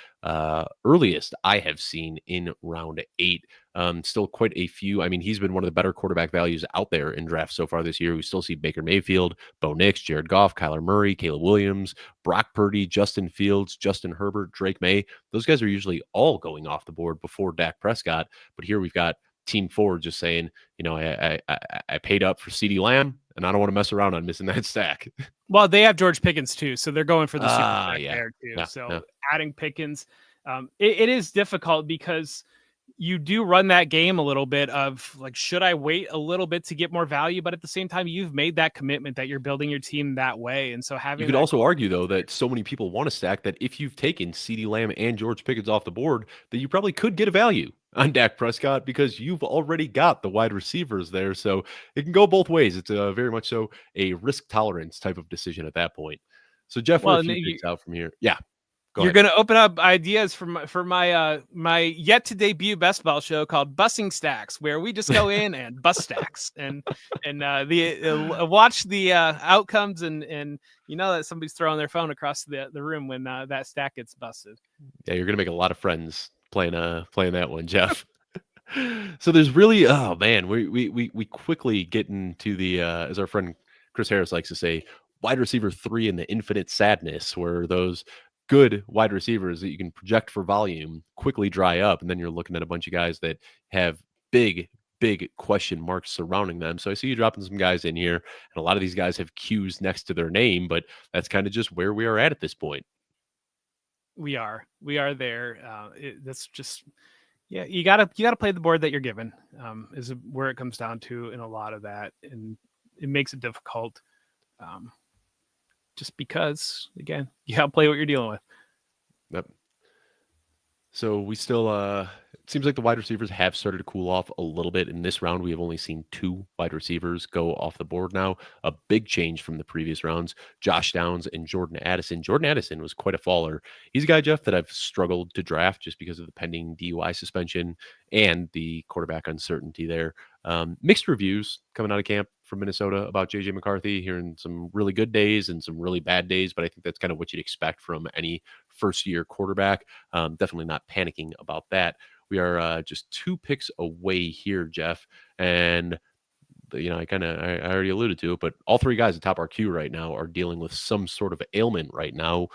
earliest I have seen in round 8. Still quite a few. I mean, he's been one of the better quarterback values out there in drafts so far this year. We still see Baker Mayfield, Bo Nix, Jared Goff, Kyler Murray, Caleb Williams, Brock Purdy, Justin Fields, Justin Herbert, Drake May. Those guys are usually all going off the board before Dak Prescott. But here we've got Team 4 just saying, I paid up for CeeDee Lamb, and I don't want to mess around on missing that stack. Well, they have George Pickens too, so they're going for the super stack there too. Yeah, so adding Pickens, it is difficult because you do run that game a little bit of like, should I wait a little bit to get more value? But at the same time, you've made that commitment that you're building your team that way. And so having, you could also argue though that so many people want to stack that if you've taken CeeDee Lamb and George Pickens off the board, that you probably could get a value on Dak Prescott because you've already got the wide receivers there. So it can go both ways. It's very much so a risk tolerance type of decision at that point. So Jeff, we're a few picks out from here. Yeah. You're going to open up ideas for my yet to debut best ball show called Bussing Stacks, where we just go in and bust stacks and watch the outcomes and that somebody's throwing their phone across the room when that stack gets busted. Yeah, you're going to make a lot of friends playing that one, Jeff. So there's really, oh man, we quickly get into the as our friend Chris Harris likes to say, wide receiver 3 in the infinite sadness, where those good wide receivers that you can project for volume quickly dry up, and then you're looking at a bunch of guys that have big question marks surrounding them. So I see you dropping some guys in here, and a lot of these guys have Q's next to their name, but that's kind of just where we are at this point. We are there. That's just, yeah, you gotta play the board that you're given, is where it comes down to in a lot of that, and it makes it difficult. Just because, again, you gotta play what you're dealing with. Yep. So we still, it seems like the wide receivers have started to cool off a little bit. In this round, we have only seen 2 wide receivers go off the board now. A big change from the previous rounds. Josh Downs and Jordan Addison. Jordan Addison was quite a faller. He's a guy, Jeff, that I've struggled to draft just because of the pending DUI suspension and the quarterback uncertainty there. Mixed reviews coming out of camp from Minnesota about JJ McCarthy, hearing some really good days and some really bad days, but I think that's kind of what you'd expect from any first-year quarterback. Definitely not panicking about that. We are just 2 picks away here, Jeff, and I already alluded to it, but all 3 guys atop our queue right now are dealing with some sort of ailment right now,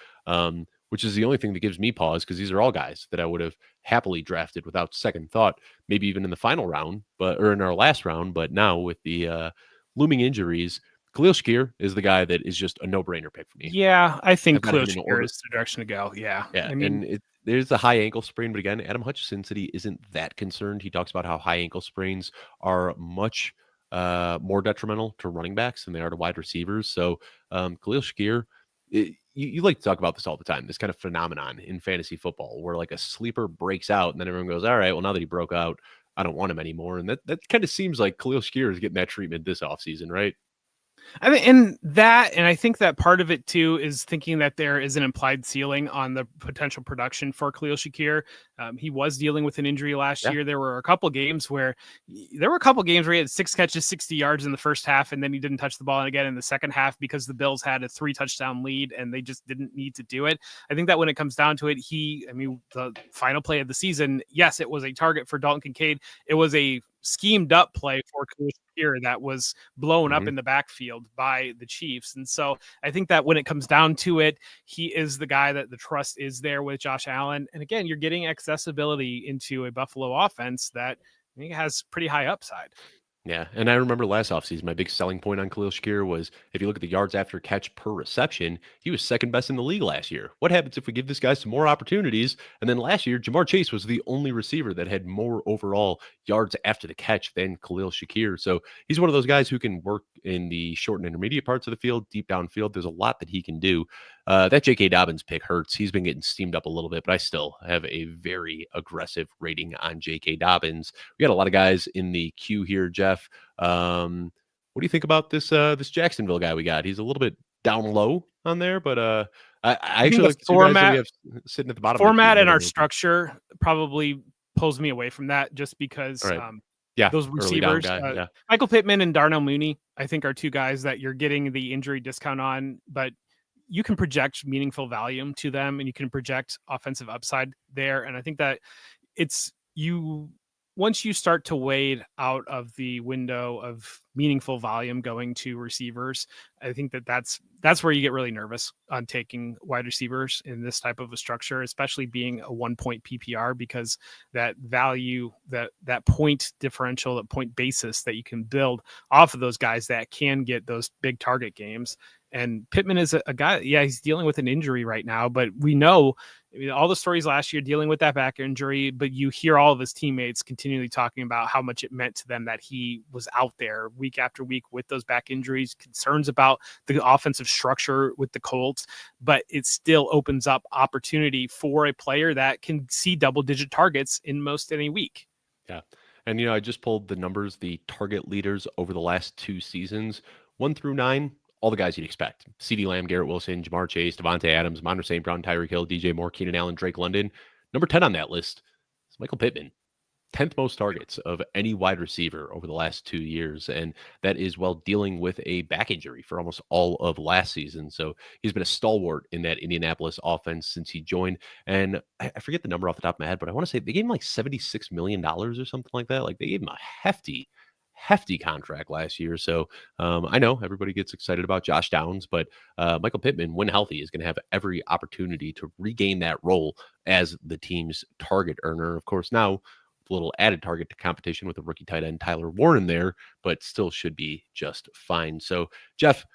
which is the only thing that gives me pause, because these are all guys that I would have happily drafted without second thought, maybe even in the final round, or in our last round. But now with the looming injuries, Khalil Shakir is the guy that is just a no-brainer pick for me. Yeah, I think Khalil Shakir is the direction to go. Yeah. I mean, there's a high ankle sprain, but again, Adam Hutchinson said he isn't that concerned. He talks about how high ankle sprains are much more detrimental to running backs than they are to wide receivers. So Khalil Shakir, you like to talk about this all the time, this kind of phenomenon in fantasy football where like a sleeper breaks out and then everyone goes, all right, well, now that he broke out, I don't want him anymore. And that kind of seems like Khalil Shakir is getting that treatment this offseason, right? I mean, and I think that part of it too is thinking that there is an implied ceiling on the potential production for Khalil Shakir. He was dealing with an injury last year. There were a couple games where he had 6 catches, 60 yards in the first half, and then he didn't touch the ball again in the second half because the Bills had a 3-touchdown lead and they just didn't need to do it. I think that when it comes down to it, the final play of the season, yes, it was a target for Dalton Kincaid. It was a schemed up play for Khalil Shakir that was blown up in the backfield by the Chiefs. And so I think that when it comes down to it, he is the guy that the trust is there with Josh Allen. And again, you're getting accessibility into a Buffalo offense that I think has pretty high upside. Yeah, and I remember last offseason, my big selling point on Khalil Shakir was if you look at the yards after catch per reception, he was second best in the league last year. What happens if we give this guy some more opportunities? And then last year, Jamar Chase was the only receiver that had more overall yards after the catch than Khalil Shakir. So he's one of those guys who can work in the short and intermediate parts of the field, deep downfield. There's a lot that he can do. That J.K. Dobbins pick hurts. He's been getting steamed up a little bit, but I still have a very aggressive rating on J.K. Dobbins. We got a lot of guys in the queue here, Jeff. What do you think about this Jacksonville guy we got? He's a little bit down low on there, but I I think actually the like the two guys that we have sitting at the bottom of the queue. format and our structure probably pulls me away from that, just because Right. Yeah, those early down receivers, guy. Yeah. Michael Pittman and Darnell Mooney, I think are two guys that you're getting the injury discount on, but you can project meaningful value to them and you can project offensive upside there. And I think that it's once you start to wade out of the window of meaningful volume going to receivers, I think that's where you get really nervous on taking wide receivers in this type of a structure, especially being a 1-point PPR, because that value, that point differential, that point basis that you can build off of those guys that can get those big target games. And Pittman is a guy, he's dealing with an injury right now, but we know, I mean, all the stories last year dealing with that back injury, but you hear all of his teammates continually talking about how much it meant to them that he was out there week after week with those back injuries, concerns about the offensive structure with the Colts, but it still opens up opportunity for a player that can see double-digit targets in most any week. Yeah. And, I just pulled the numbers, the target leaders over the last 2 seasons, 1 through 9. All the guys you'd expect. CeeDee Lamb, Garrett Wilson, Jamar Chase, Devontae Adams, Monter St. Brown, Tyreek Hill, DJ Moore, Keenan Allen, Drake London. Number 10 on that list is Michael Pittman. 10th most targets of any wide receiver over the last 2 years. And that is while dealing with a back injury for almost all of last season. So he's been a stalwart in that Indianapolis offense since he joined. And I forget the number off the top of my head, but I want to say they gave him like $76 million or something like that. Like they gave him a hefty contract last year. So I know everybody gets excited about Josh Downs, but Michael Pittman, when healthy, is going to have every opportunity to regain that role as the team's target earner. Of course, now a little added target to competition with the rookie tight end Tyler Warren there, but still should be just fine. So, Jeff,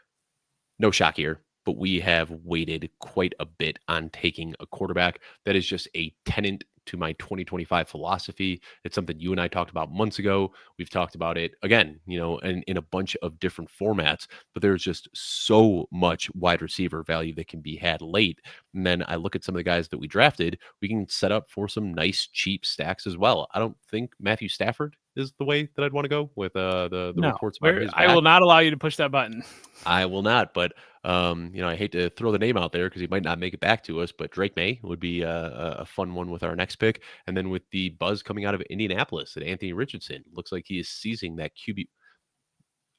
no shock here, but we have waited quite a bit on taking a quarterback. That is just a tenet to my 2025 philosophy. It's something you and I talked about months ago. We've talked about it again, in a bunch of different formats, but there's just so much wide receiver value that can be had late. And then I look at some of the guys that we drafted, we can set up for some nice, cheap stacks as well. I don't think Matthew Stafford is the way that I'd want to go with the reports about his back. I will not allow you to push that button. I will not, but I hate to throw the name out there because he might not make it back to us, but Drake May would be a fun one with our next pick. And then with the buzz coming out of Indianapolis that Anthony Richardson looks like he is seizing that QB.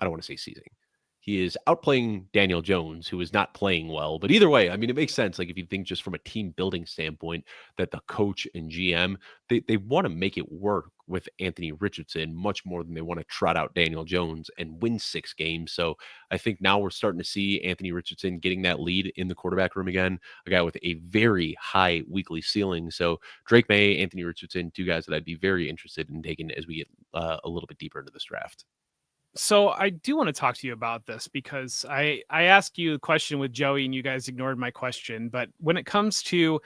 I don't want to say seizing. He is outplaying Daniel Jones, who is not playing well. But either way, I mean, it makes sense. Like if you think just from a team building standpoint, that the coach and GM, they want to make it work with Anthony Richardson much more than they want to trot out Daniel Jones and win 6 games. So I think now we're starting to see Anthony Richardson getting that lead in the quarterback room again, a guy with a very high weekly ceiling. So Drake May, Anthony Richardson, 2 guys that I'd be very interested in taking as we get a little bit deeper into this draft. So I do want to talk to you about this because I asked you a question with Joey and you guys ignored my question. But when it comes to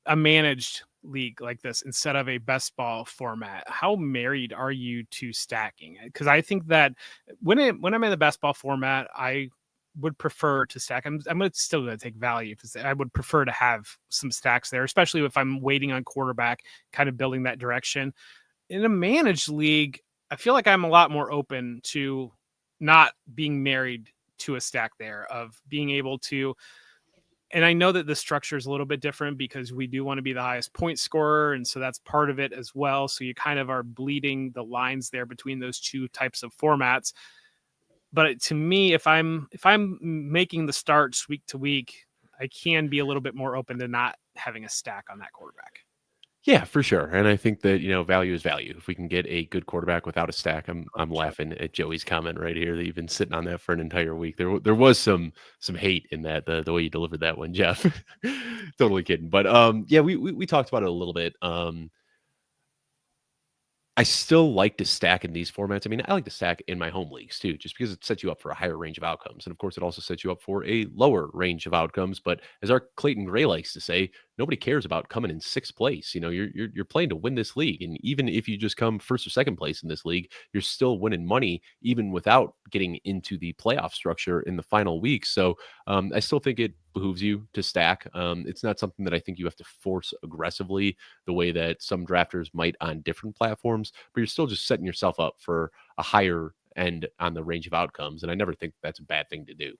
a managed league like this instead of a best ball format, how married are you to stacking? Because I think that when I'm in the best ball format, I would prefer to stack. I'm still going to take value because I would prefer to have some stacks there, especially if I'm waiting on quarterback, kind of building that direction. In a managed league, I feel like I'm a lot more open to not being married to a stack there, of being able to, and I know that the structure is a little bit different because we do want to be the highest point scorer. And so that's part of it as well. So you kind of are bleeding the lines there between those 2 types of formats. But to me, if I'm making the starts week to week, I can be a little bit more open to not having a stack on that quarterback. Yeah, for sure. And I think that, value is value. If we can get a good quarterback without a stack, I'm laughing at Joey's comment right here that you've been sitting on that for an entire week. There was some hate in that, the way you delivered that one, Jeff. Totally kidding. But yeah, we talked about it a little bit. I still like to stack in these formats. I mean, I like to stack in my home leagues too, just because it sets you up for a higher range of outcomes. And of course, it also sets you up for a lower range of outcomes. But as our Clayton Gray likes to say, nobody cares about coming in 6th place. You're playing to win this league. And even if you just come 1st or 2nd place in this league, you're still winning money, even without getting into the playoff structure in the final week. So I still think it behooves you to stack. It's not something that I think you have to force aggressively the way that some drafters might on different platforms, but you're still just setting yourself up for a higher end on the range of outcomes. And I never think that's a bad thing to do.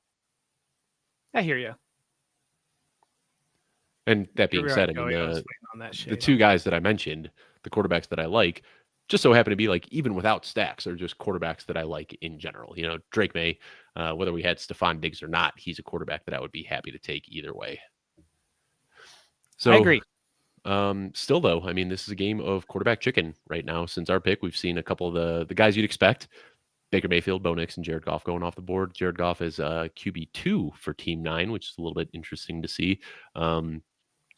I hear you. And that being said, I mean, the two guys that I mentioned, the quarterbacks that I like, just so happen to be like, even without stacks, are just quarterbacks that I like in general. You know, Drake May, whether we had Stefan Diggs or not, he's a quarterback that I would be happy to take either way. So I agree. Still, though, I mean, this is a game of quarterback chicken right now. Since our pick, we've seen a couple of the guys you'd expect. Baker Mayfield, Bo Nix, and Jared Goff going off the board. Jared Goff is QB2 for Team 9, which is a little bit interesting to see.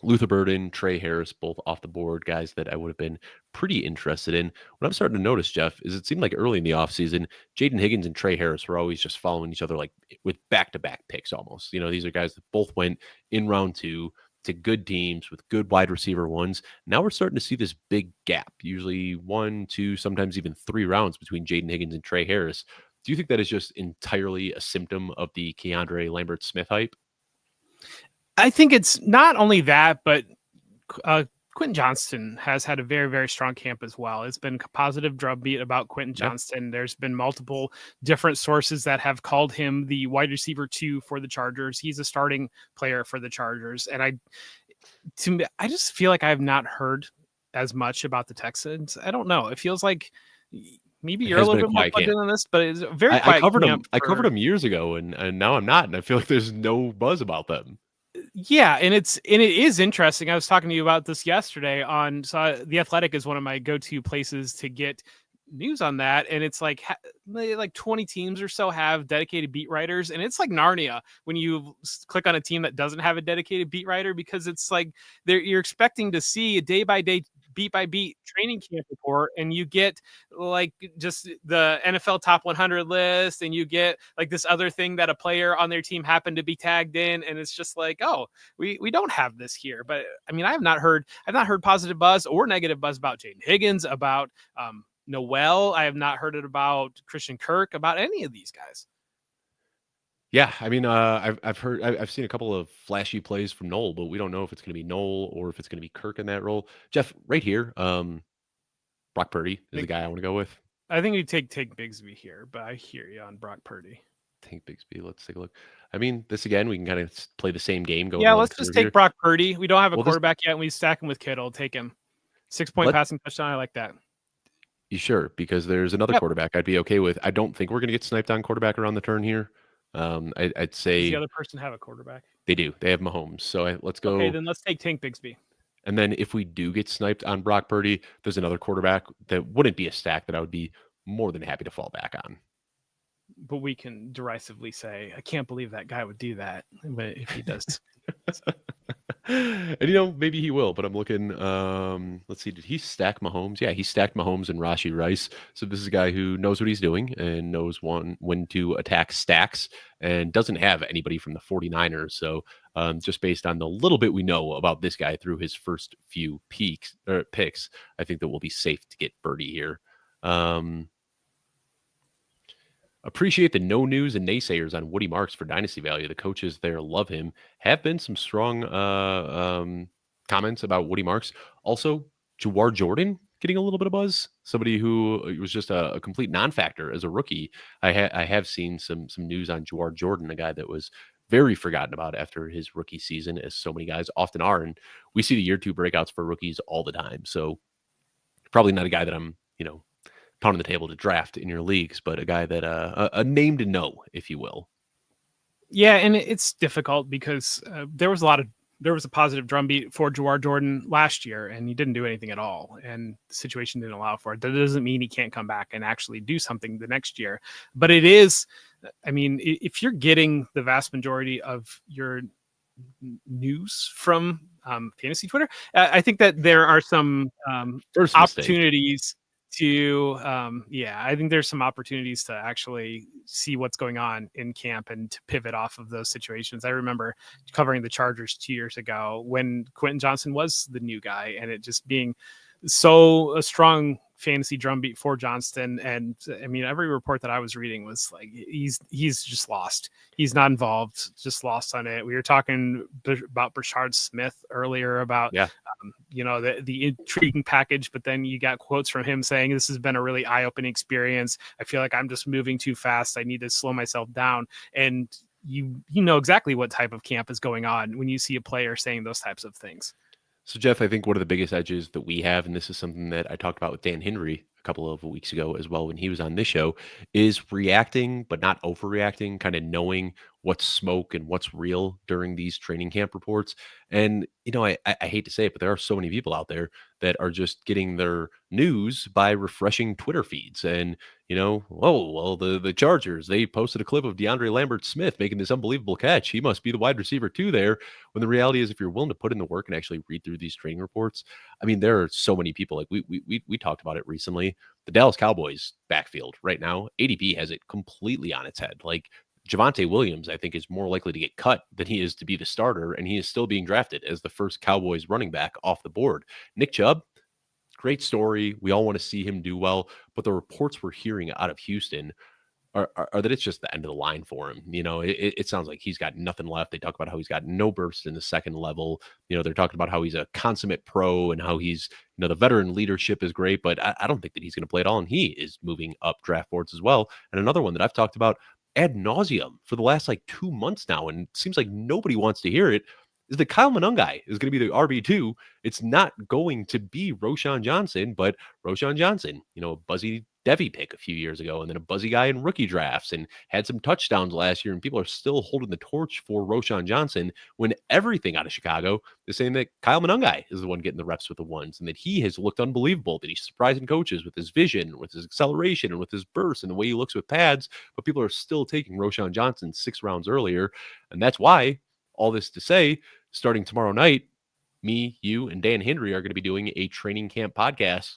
Luther Burden, Trey Harris, both off the board, guys that I would have been pretty interested in. What I'm starting to notice, Jeff, is it seemed like early in the offseason, Jaden Higgins and Trey Harris were always just following each other like with back-to-back picks almost. You know, these are guys that both went in round 2 to good teams with good wide receiver ones. Now we're starting to see this big gap, usually 1, 2, sometimes even 3 rounds between Jaden Higgins and Trey Harris. Do you think that is just entirely a symptom of the Keandre Lambert-Smith hype? I think it's not only that, but Quentin Johnston has had a very, very strong camp as well. It's been a positive drumbeat about Quentin Johnston. There's been multiple different sources that have called him the wide receiver 2 for the Chargers. He's a starting player for the Chargers. And I just feel like I have not heard as much about the Texans. I don't know. It feels like maybe you're a little bit more plugged in on this, but it's a very quiet camp. I covered them years ago, and now I'm not, and I feel like there's no buzz about them. Yeah, and it is interesting. I was talking to you about this yesterday on The Athletic is one of my go-to places to get news on that, and it's like 20 teams or so have dedicated beat writers, and it's like Narnia when you click on a team that doesn't have a dedicated beat writer, because it's like you're expecting to see a day by day, beat by beat training camp report, and you get like just the NFL top 100 list, and you get like this other thing that a player on their team happened to be tagged in, and it's just like, oh, we don't have this here. But I mean, I've not heard positive buzz or negative buzz about Jaden Higgins, about Noel. I have not heard it about Christian Kirk, about any of these guys. Yeah, I mean, I've seen a couple of flashy plays from Noel, but we don't know if it's going to be Noel or if it's going to be Kirk in that role. Jeff, right here, Brock Purdy is the guy I want to go with. I think you take Bigsby here, but I hear you on Brock Purdy. Take Bigsby. Let's take a look. I mean, this again, we can kind of play the same game. Let's just take Brock Purdy. We don't have a quarterback yet, and we stack him with Kittle. Take him. 6-point passing touchdown. I like that. You sure? Because there's another quarterback I'd be okay with. I don't think we're going to get sniped on quarterback around the turn here. I'd say. Does the other person have a quarterback? They do. They have Mahomes. So let's go. Okay, then let's take Tank Bigsby. And then if we do get sniped on Brock Purdy, there's another quarterback that wouldn't be a stack that I would be more than happy to fall back on. But we can derisively say, I can't believe that guy would do that. But if he does. And maybe he will, but I'm looking, let's see, did he stack Mahomes? Yeah, he stacked Mahomes and Rashee Rice. So this is a guy who knows what he's doing and knows when to attack stacks, and doesn't have anybody from the 49ers. So just based on the little bit we know about this guy through his first few picks, I think that we'll be safe to get Birdie here. Appreciate the no news and naysayers on Woody Marks for dynasty value. The coaches there love him. Have been some strong comments about Woody Marks. Also, Jawar Jordan getting a little bit of buzz. Somebody who was just a complete non-factor as a rookie. I have seen some news on Jawar Jordan, a guy that was very forgotten about after his rookie season, as so many guys often are. And we see the year 2 breakouts for rookies all the time. So probably not a guy that I'm, pounding the table to draft in your leagues, but a guy that a name to know, if you will. Yeah, and it's difficult because there was a positive drumbeat for Jawar Jordan last year, and he didn't do anything at all, and the situation didn't allow for it. That doesn't mean he can't come back and actually do something the next year. But it is, I mean, if you're getting the vast majority of your news from fantasy Twitter, I think that there are some opportunities I think there's some opportunities to actually see what's going on in camp and to pivot off of those situations. I remember covering the Chargers 2 years ago when Quentin Johnston was the new guy, and it just being so a strong fantasy drumbeat for Johnston. And I mean, every report that I was reading was like, he's just lost. He's not involved, just lost on it. We were talking about Brashard Smith earlier about, the intriguing package, but then you got quotes from him saying, this has been a really eye-opening experience. I feel like I'm just moving too fast. I need to slow myself down. And you know exactly what type of camp is going on when you see a player saying those types of things. So, Jeff, I think one of the biggest edges that we have, and this is something that I talked about with Dan Henry a couple of weeks ago as well when he was on this show, is reacting but not overreacting, kind of knowing what's smoke and what's real during these training camp reports. And, I hate to say it, but there are so many people out there that are just getting their news by refreshing Twitter feeds. And, the Chargers, they posted a clip of DeAndre Lambert-Smith making this unbelievable catch. He must be the wide receiver too there. When the reality is, if you're willing to put in the work and actually read through these training reports, I mean, there are so many people. Like we talked about it recently. The Dallas Cowboys backfield right now, ADP has it completely on its head. Like Javonte Williams, I think, is more likely to get cut than he is to be the starter, and he is still being drafted as the first Cowboys running back off the board. Nick Chubb, great story. We all want to see him do well, but the reports we're hearing out of Houston are that it's just the end of the line for him. It sounds like he's got nothing left. They talk about how he's got no burst in the second level. They're talking about how he's a consummate pro and how he's, the veteran leadership is great, but I don't think that he's going to play at all. And he is moving up draft boards as well. And another one that I've talked about ad nauseum for the last 2 months now, and it seems like nobody wants to hear it, is that Kyle Monangai is going to be the RB2. It's not going to be Roschon Johnson, but Roschon Johnson, a buzzy Devy pick a few years ago, and then a buzzy guy in rookie drafts, and had some touchdowns last year, and people are still holding the torch for Roschon Johnson when everything out of Chicago is saying that Kyle Monangai is the one getting the reps with the ones, and that he has looked unbelievable, that he's surprising coaches with his vision, with his acceleration, and with his burst, and the way he looks with pads, but people are still taking Roschon Johnson 6 rounds earlier, and that's why, all this to say, starting tomorrow night, me, you, and Dan Henry are going to be doing a training camp podcast.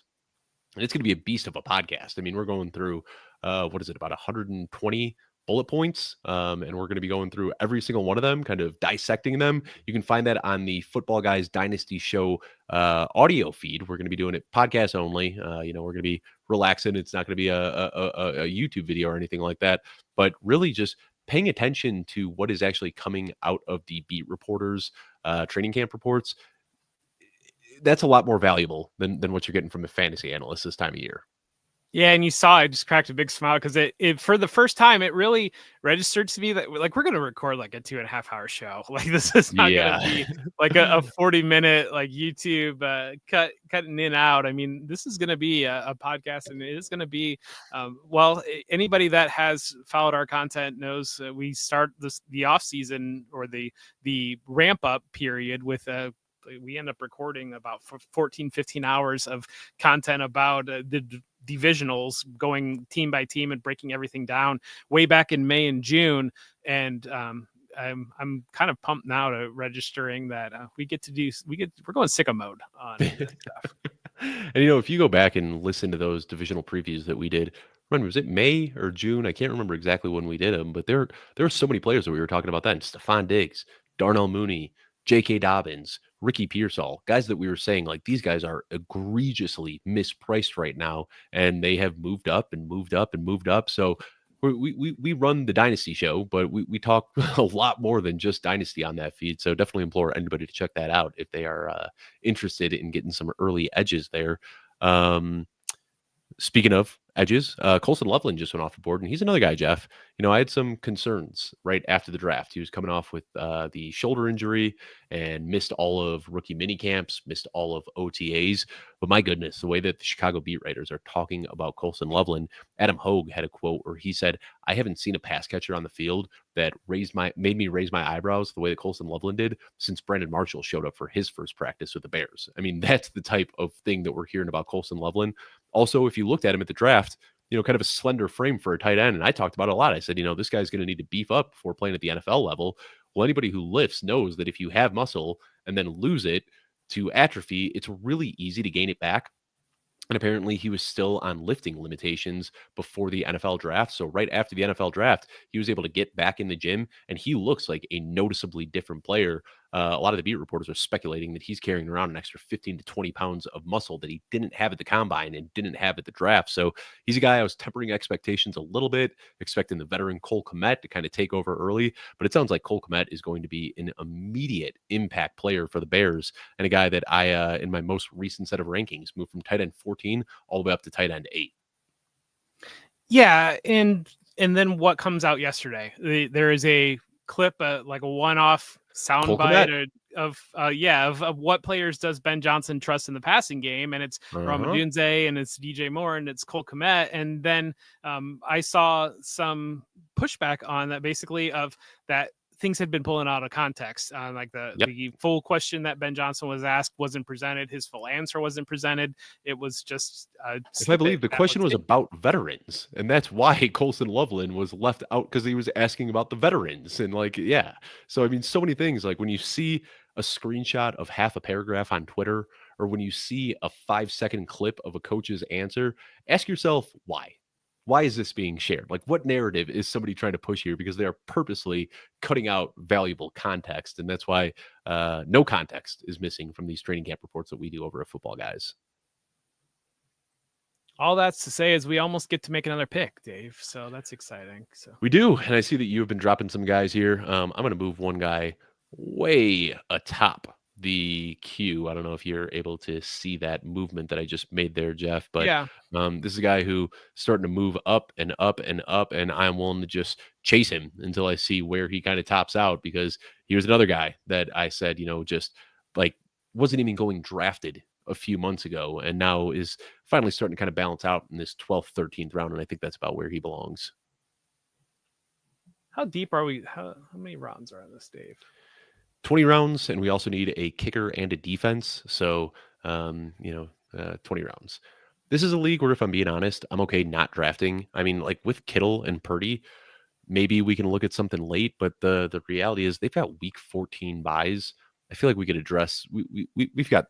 And it's going to be a beast of a podcast. I mean, we're going through, about 120 bullet points. And we're going to be going through every single one of them, kind of dissecting them. You can find that on the Football Guys Dynasty Show audio feed. We're going to be doing it podcast only. We're going to be relaxing. It's not going to be a YouTube video or anything like that. But really just paying attention to what is actually coming out of the beat reporters, training camp reports. That's a lot more valuable than what you're getting from a fantasy analyst this time of year. Yeah, and you saw I just cracked a big smile because it for the first time it really registered to me that we're going to record a 2.5 hour show. This is not going to be a 40-minute YouTube cutting in out. I mean, this is going to be a podcast, and it is going to be anybody that has followed our content knows we start the off season or the ramp up period with we end up recording about 14, 15 hours of content about the divisionals, going team by team and breaking everything down way back in May and June. And I'm kind of pumped now to registering that we're going sicko mode on this stuff. And if you go back and listen to those divisional previews that we did, remember, was it May or June? I can't remember exactly when we did them, but there are so many players that we were talking about then. Stefan Diggs, Darnell Mooney, J.K. Dobbins, Ricky Pearsall, guys that we were saying these guys are egregiously mispriced right now, and they have moved up and moved up and moved up. So we run the Dynasty show, but we talk a lot more than just Dynasty on that feed. So definitely implore anybody to check that out if they are interested in getting some early edges there. Speaking of edges, Colson Loveland just went off the board, and he's another guy, Jeff. I had some concerns right after the draft. He was coming off with the shoulder injury and missed all of rookie mini camps, missed all of OTAs. But my goodness, the way that the Chicago beat writers are talking about Colson Loveland, Adam Hogue had a quote where he said, "I haven't seen a pass catcher on the field that made me raise my eyebrows the way that Colson Loveland did since Brandon Marshall showed up for his first practice with the Bears." I mean, that's the type of thing that we're hearing about Colson Loveland. Also, if you looked at him at the draft, kind of a slender frame for a tight end. And I talked about it a lot. I said, this guy's going to need to beef up before playing at the NFL level. Well, anybody who lifts knows that if you have muscle and then lose it to atrophy, it's really easy to gain it back. And apparently he was still on lifting limitations before the NFL draft. So right after the NFL draft, he was able to get back in the gym, and he looks like a noticeably different player. a lot of the beat reporters are speculating that he's carrying around an extra 15 to 20 pounds of muscle that he didn't have at the combine and didn't have at the draft. So he's a guy I was tempering expectations a little bit, expecting the veteran Cole Kmet to kind of take over early. But it sounds like Cole Kmet is going to be an immediate impact player for the Bears, and a guy that I, in my most recent set of rankings, moved from tight end 14 all the way up to tight end 8. Yeah, and then what comes out yesterday? There is a clip, like a one-off soundbite of what players does Ben Johnson trust in the passing game, and it's Rome Odunze, and it's DJ Moore, and it's Cole Kmet. And then I saw some pushback on that, basically of that things had been pulling out of context. Like the full question that Ben Johnson was asked wasn't presented. His full answer wasn't presented. It was just if I believe the question was about veterans, and that's why Colson Loveland was left out, because he was asking about the veterans. And so I mean, so many things. Like when you see a screenshot of half a paragraph on Twitter, or when you see a 5-second clip of a coach's answer, ask yourself why. Why is this being shared? Like, what narrative is somebody trying to push here? Because they are purposely cutting out valuable context. And that's why no context is missing from these training camp reports that we do over at Football Guys. All that's to say is we almost get to make another pick, Dave. So that's exciting. So we do. And I see that you have been dropping some guys here. I'm going to move one guy way atop the queue. I don't know if you're able to see that movement that I just made there, Jeff, but this is a guy who starting to move up and up and up, and I'm willing to just chase him until I see where he kind of tops out, because he was another guy that I said, just like wasn't even going drafted a few months ago, and now is finally starting to kind of balance out in this 12th, 13th round, and I think that's about where he belongs. How deep are we? How many rounds are on this, Dave? 20 rounds, and we also need a kicker and a defense. So, 20 rounds. This is a league where, if I'm being honest, I'm okay not drafting. I mean, like with Kittle and Purdy, maybe we can look at something late, but the reality is they've got week 14 buys. I feel like we could address, we've got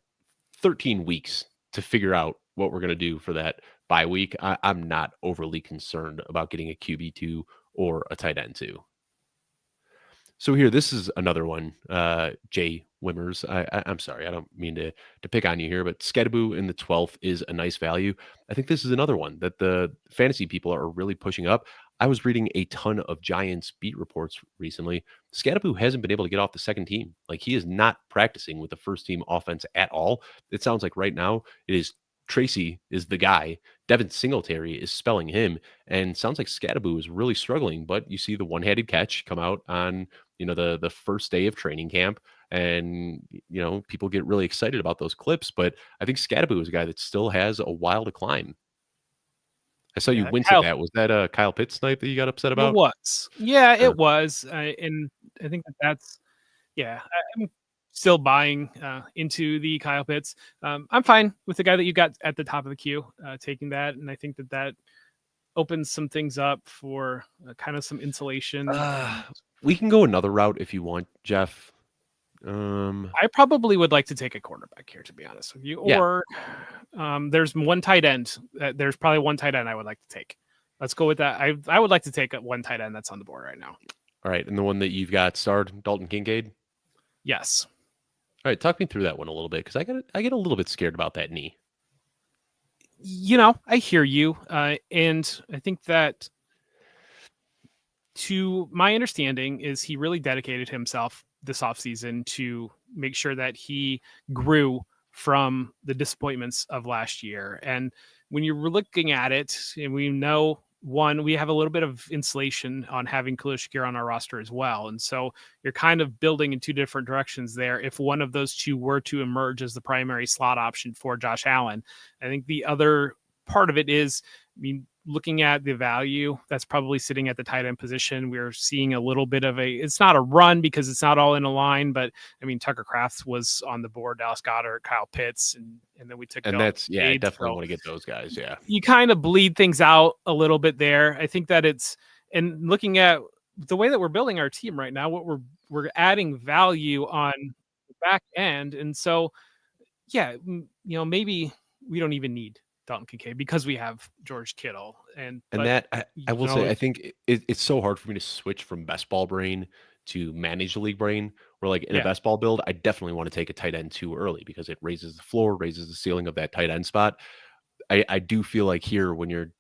13 weeks to figure out what we're going to do for that bye week. I'm not overly concerned about getting a QB2 or a tight end 2. So here, this is another one, Jay Whimmers. I'm sorry, I don't mean to pick on you here, but Skadaboo in the 12th is a nice value. I think this is another one that the fantasy people are really pushing up. I was reading a ton of Giants beat reports recently. Skadaboo hasn't been able to get off the second team. Like, he is not practicing with the first team offense at all. It sounds like right now it is Tracy is the guy. Devin Singletary is spelling him, and sounds like Skadaboo is really struggling. But you see the one-handed catch come out on the first day of training camp, and people get really excited about those clips. But I think Skadaboo is a guy that still has a while to climb. I saw you wince at that. Was that a Kyle Pitts snipe that you got upset about? It was. Yeah, it was. And I think that's I'm still buying into the Kyle Pitts. I'm fine with the guy that you got at the top of the queue, taking that. And I think that opens some things up for kind of some insulation. We can go another route if you want, Jeff. I probably would like to take a quarterback here, to be honest with you. Yeah. Or there's one tight end. There's probably one tight end I would like to take. Let's go with that. I would like to take one tight end that's on the board right now. All right. And the one that you've got starred, Dalton Kincaid? Yes. All right. Talk me through that one a little bit, because I get a little bit scared about that knee. I hear you. And I think that, to my understanding, is he really dedicated himself this offseason to make sure that he grew from the disappointments of last year. And when you're looking at it, and we know, one, we have a little bit of insulation on having Khalil Shakir on our roster as well. And so you're kind of building in two different directions there. If one of those two were to emerge as the primary slot option for Josh Allen, I think the other part of it is, looking at the value that's probably sitting at the tight end position, we're seeing a little bit of it's not a run because it's not all in a line, but Tucker Kraft was on the board, Dallas Goedert, Kyle Pitts, and then we took, and that's, I definitely want to get those guys. Yeah. You kind of bleed things out a little bit there. I think that and looking at the way that we're building our team right now, what we're adding value on the back end. And so, maybe we don't even need Dalton Kincaid because we have George Kittle. I will say, I think it's so hard for me to switch from best ball brain to manage the league brain. Where like in a Yeah. best ball build, I definitely want to take a tight end too early because it raises the floor, raises the ceiling of that tight end spot. I do feel like here when you're,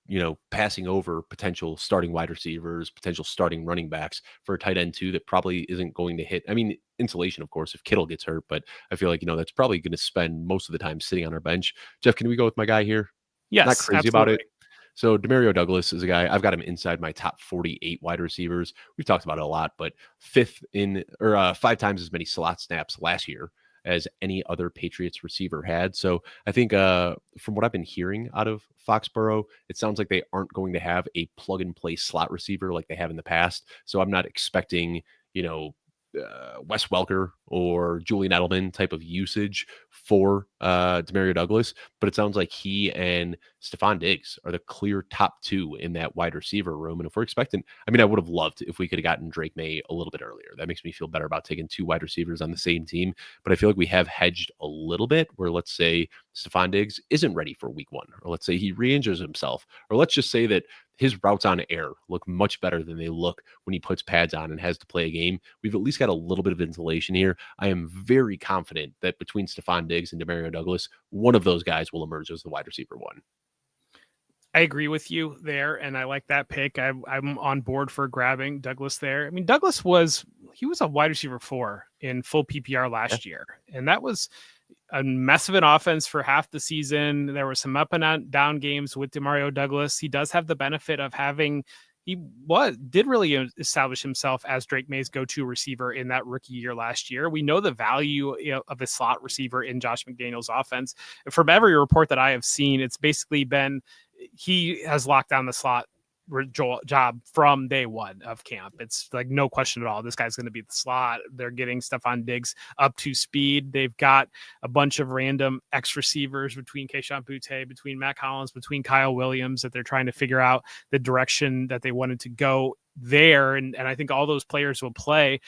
passing over potential starting wide receivers, potential starting running backs for a tight end too, that probably isn't going to hit. I mean, insulation, of course, if Kittle gets hurt, but I feel like, that's probably going to spend most of the time sitting on our bench. Jeff, can we go with my guy here? Not Yes, crazy about absolutely. it. So Demario Douglas is a guy, I've got him inside my top 48 wide receivers. We've talked about it a lot, but fifth in or 5 times as many slot snaps last year as any other Patriots receiver had. So I think from what I've been hearing out of Foxborough, it sounds like they aren't going to have a plug and play slot receiver like they have in the past. So I'm not expecting, Wes Welker or Julian Edelman type of usage for Demario Douglas, but it sounds like he and Stefan Diggs are the clear top two in that wide receiver room. And if we're expecting, I mean, I would have loved if we could have gotten Drake May a little bit earlier. That makes me feel better about taking 2 wide receivers on the same team. But I feel like we have hedged a little bit where let's say Stefan Diggs isn't ready for week 1, or let's say he re-injures himself, or let's just say that his routes on air look much better than they look when he puts pads on and has to play a game. We've at least got a little bit of insulation here. I am very confident that between Stefan Diggs and Demario Douglas, one of those guys will emerge as the wide receiver 1. I agree with you there, and I like that pick. I'm on board for grabbing Douglas there. I mean, Douglas was a wide receiver 4 in full PPR last year, and that was a mess of an offense for half the season. There were some up and down games with Demario Douglas. He does have the benefit of did really establish himself as Drake May's go-to receiver in that rookie year last year. We know the value of a slot receiver in Josh McDaniels' offense. From every report that I have seen, it's basically been he has locked down the slot job from day one of camp. It's like no question at all. This guy's going to be the slot. They're getting Stefan Diggs up to speed. They've got a bunch of random X receivers between Keyshawn Butte, between Matt Collins, between Kyle Williams that they're trying to figure out the direction that they wanted to go there. And I think all those players will play.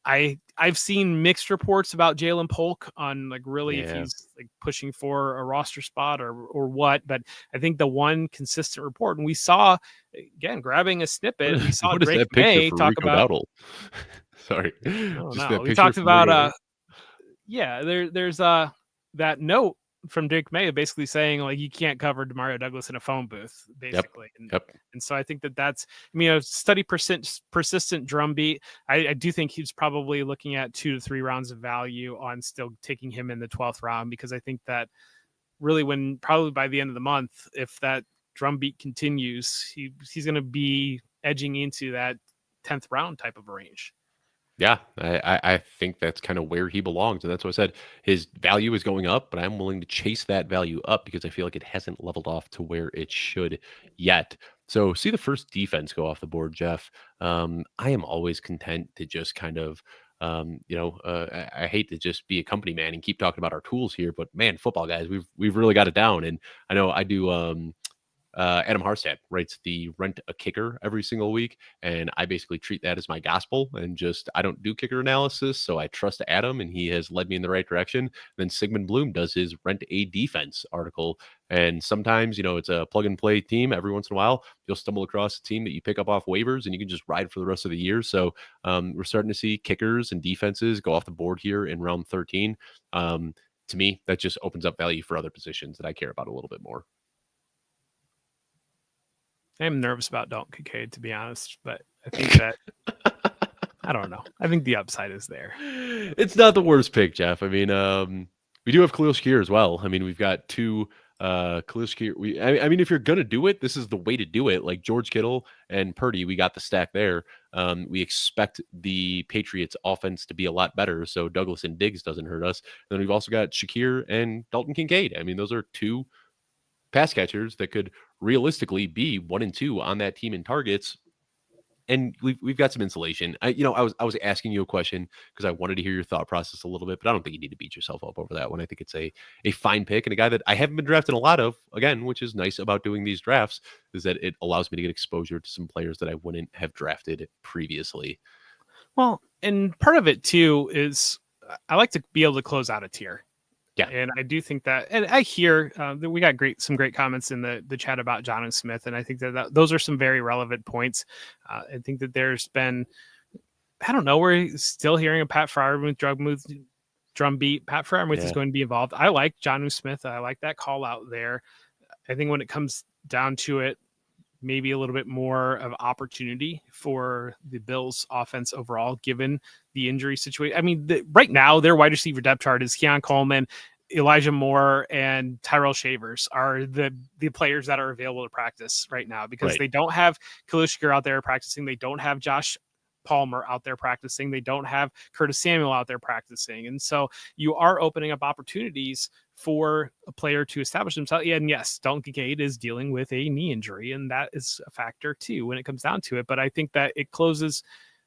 I've seen mixed reports about Jalen Polk on like really if he's like pushing for a roster spot or what, but I think the one consistent report, and we saw again grabbing a snippet, we saw Drake May talk about. Sorry, we talked about there's that note from Drake May basically saying like you can't cover Demario Douglas in a phone booth basically. And so I think that's study persistent drumbeat. I do think he's probably looking at 2 to 3 rounds of value on still taking him in the 12th round, because I think that really when probably by the end of the month, if that drumbeat continues, he's going to be edging into that 10th round type of a range. Yeah, I think that's kind of where he belongs. And that's what I said. His value is going up, but I'm willing to chase that value up because I feel like it hasn't leveled off to where it should yet. So see the first defense go off the board, Jeff. I am always content to just kind of, I hate to just be a company man and keep talking about our tools here, but man, football guys, we've really got it down. And I know I do, Adam Harstad writes the Rent a Kicker every single week, and I basically treat that as my gospel and I don't do kicker analysis, so I trust Adam, and he has led me in the right direction. And then Sigmund Bloom does his Rent a Defense article, and sometimes, it's a plug and play team. Every once in a while, you'll stumble across a team that you pick up off waivers, and you can just ride for the rest of the year. So we're starting to see kickers and defenses go off the board here in round 13. To me, that just opens up value for other positions that I care about a little bit more. I'm nervous about Dalton Kincaid, to be honest, but I think that I don't know. I think the upside is there. It's not the worst pick, Jeff. I mean, we do have Khalil Shakir as well. I mean, we've got 2 Khalil Shakir. I mean, if you're gonna do it, this is the way to do it. Like George Kittle and Purdy, we got the stack there. We expect the Patriots offense to be a lot better, so Douglas and Diggs doesn't hurt us. And then we've also got Shakir and Dalton Kincaid. I mean, those are 2 pass catchers that could realistically be 1 and 2 on that team in targets. And we've got some insulation. I was asking you a question because I wanted to hear your thought process a little bit, but I don't think you need to beat yourself up over that one. I think it's a fine pick and a guy that I haven't been drafting a lot of, again, which is nice about doing these drafts, is that it allows me to get exposure to some players that I wouldn't have drafted previously. Well, and part of it too is I like to be able to close out a tier. Yeah. And I do think that, and I hear that we got some great comments in the chat about John and Smith. And I think that those are some very relevant points. I think that there's been I don't know. We're still hearing a Pat Freiermuth drumbeat. Pat Freiermuth is going to be involved. I like Jonnu Smith. I like that call out there. I think when it comes down to it, maybe a little bit more of opportunity for the Bills offense overall, given the injury situation. I mean, right now their wide receiver depth chart is Keon Coleman, Elijah Moore, and Tyrell Shavers are the players that are available to practice right now, because they don't have Kalushker out there practicing. They don't have Josh Palmer out there practicing. They don't have Curtis Samuel out there practicing. And so you are opening up opportunities for a player to establish himself. And yes, Dalton Kincaid is dealing with a knee injury, and that is a factor too when it comes down to it. But I think that it closes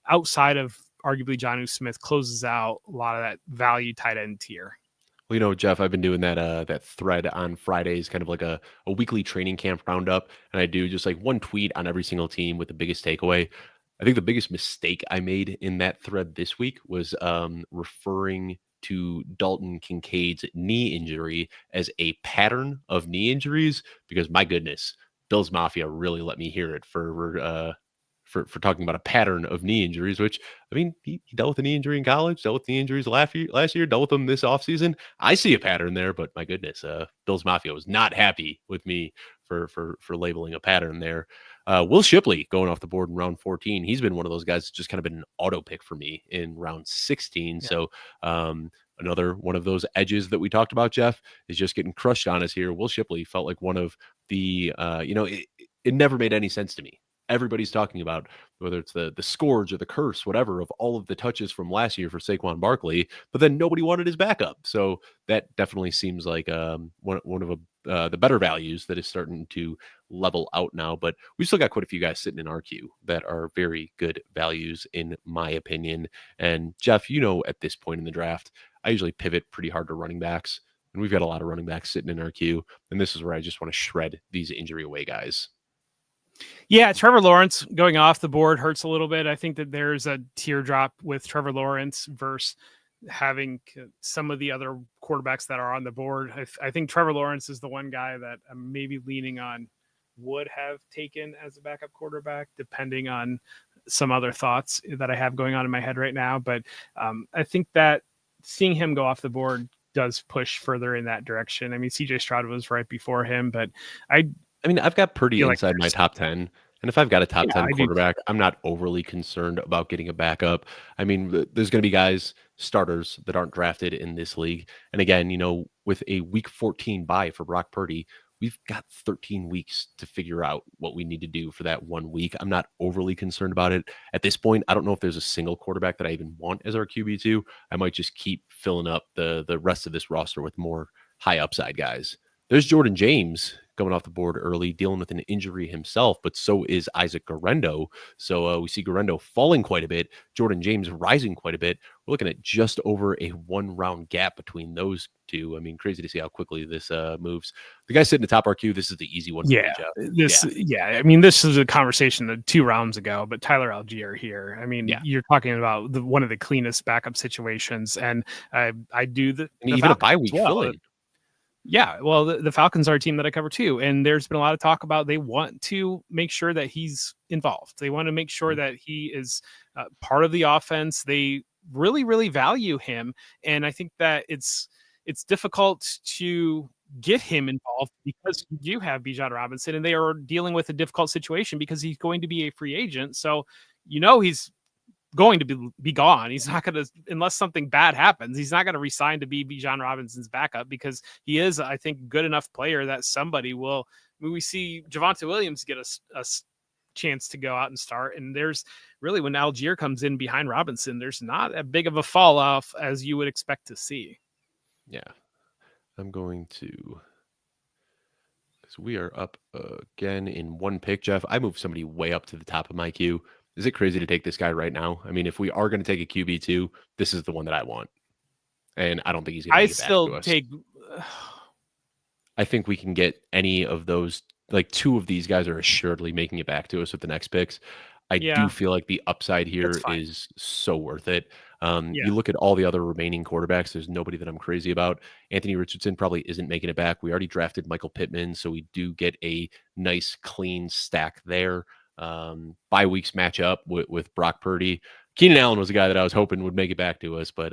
outside of arguably Jonnu Smith, closes out a lot of that value tight end tier. Well, Jeff, I've been doing that thread on Fridays, kind of like a weekly training camp roundup. And I do just like one tweet on every single team with the biggest takeaway. I think the biggest mistake I made in that thread this week was referring to Dalton Kincaid's knee injury as a pattern of knee injuries, because my goodness, Bills Mafia really let me hear it for talking about a pattern of knee injuries, which, I mean, he dealt with a knee injury in college, dealt with knee injuries last year, dealt with them this offseason. I see a pattern there, but my goodness, Bills Mafia was not happy with me for labeling a pattern there. Will Shipley going off the board in round 14. He's been one of those guys that's just kind of been an auto pick for me in round 16. Yeah. So another one of those edges that we talked about, Jeff, is just getting crushed on us here. Will Shipley felt like one of the, it never made any sense to me. Everybody's talking about whether it's the scourge or the curse, whatever, of all of the touches from last year for Saquon Barkley, but then nobody wanted his backup. So that definitely seems like one of the better values that is starting to level out now. But we've still got quite a few guys sitting in our queue that are very good values, in my opinion. And Jeff, at this point in the draft, I usually pivot pretty hard to running backs, and we've got a lot of running backs sitting in our queue. And this is where I just want to shred these injury away guys. Yeah, Trevor Lawrence going off the board hurts a little bit. I think that there's a teardrop with Trevor Lawrence versus having some of the other quarterbacks that are on the board. I think Trevor Lawrence is the one guy that I'm maybe leaning on would have taken as a backup quarterback, depending on some other thoughts that I have going on in my head right now. But I think that seeing him go off the board does push further in that direction. I mean, CJ Stroud was right before him, but I've got Purdy inside my top 10. And if I've got a top 10 quarterback, I'm not overly concerned about getting a backup. I mean, there's going to be guys, starters, that aren't drafted in this league. And again, with a week 14 bye for Brock Purdy, we've got 13 weeks to figure out what we need to do for that 1 week. I'm not overly concerned about it. At this point, I don't know if there's a single quarterback that I even want as our QB2. I might just keep filling up the rest of this roster with more high upside guys. There's Jordan James coming off the board early, dealing with an injury himself, but so is Isaac Guerendo. So we see Guerendo falling quite a bit, Jordan James rising quite a bit. We're looking at just over a 1-round gap between those two. I mean, crazy to see how quickly this moves. The guy sitting atop our queue, this is the easy one. Yeah, I mean, this is a conversation 2 rounds ago, but Tyler Algier here. I mean, you're talking about one of the cleanest backup situations, and I do the even a bye week filling. Yeah, well, the Falcons are a team that I cover too, and there's been a lot of talk about they want to make sure that he's involved. They want to make sure that he is part of the offense. They really, really value him, and I think that it's difficult to get him involved because you do have Bijan Robinson, and they are dealing with a difficult situation because he's going to be a free agent. So he's going to be gone. He's not going to, unless something bad happens, he's not going to resign to be Bijan Robinson's backup, because he is, I think, good enough player that somebody will. We see Javonte Williams get a chance to go out and start, and there's really, when Algier comes in behind Robinson, there's not a big of a fall off as you would expect to see. Yeah, I'm going to, because we are up again in 1 pick, Jeff. I moved somebody way up to the top of my queue. Is it crazy to take this guy right now? I mean, if we are going to take a QB2, this is the one that I want. And I don't think he's going to get back to us. I think we can get any of those, like 2 of these guys are assuredly making it back to us with the next picks. I do feel like the upside here is so worth it. You look at all the other remaining quarterbacks, there's nobody that I'm crazy about. Anthony Richardson probably isn't making it back. We already drafted Michael Pittman, so we do get a nice, clean stack there. Bye weeks match up with Brock Purdy. Keenan Allen was a guy that I was hoping would make it back to us, but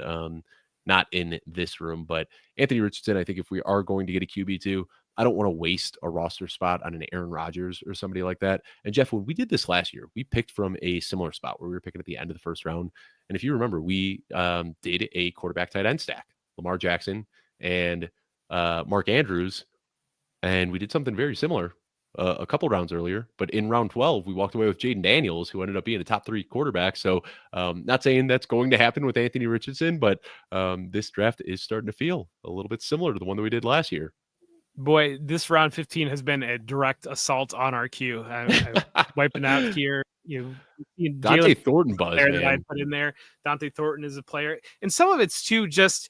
not in this room. But Anthony Richardson, I think if we are going to get a QB2, I don't want to waste a roster spot on an Aaron Rodgers or somebody like that. And Jeff, when we did this last year, we picked from a similar spot where we were picking at the end of the first round. And if you remember, we did a quarterback tight end stack, Lamar Jackson and Mark Andrews. And we did something very similar a couple rounds earlier. But in round 12, we walked away with Jaden Daniels, who ended up being a top 3 quarterback. So not saying that's going to happen with Anthony Richardson, but this draft is starting to feel a little bit similar to the one that we did last year. Boy, this round 15 has been a direct assault on our queue. I'm wiping out here. Dante Thornton buzz, man. That I put in there. Dante Thornton is a player, and some of it's too just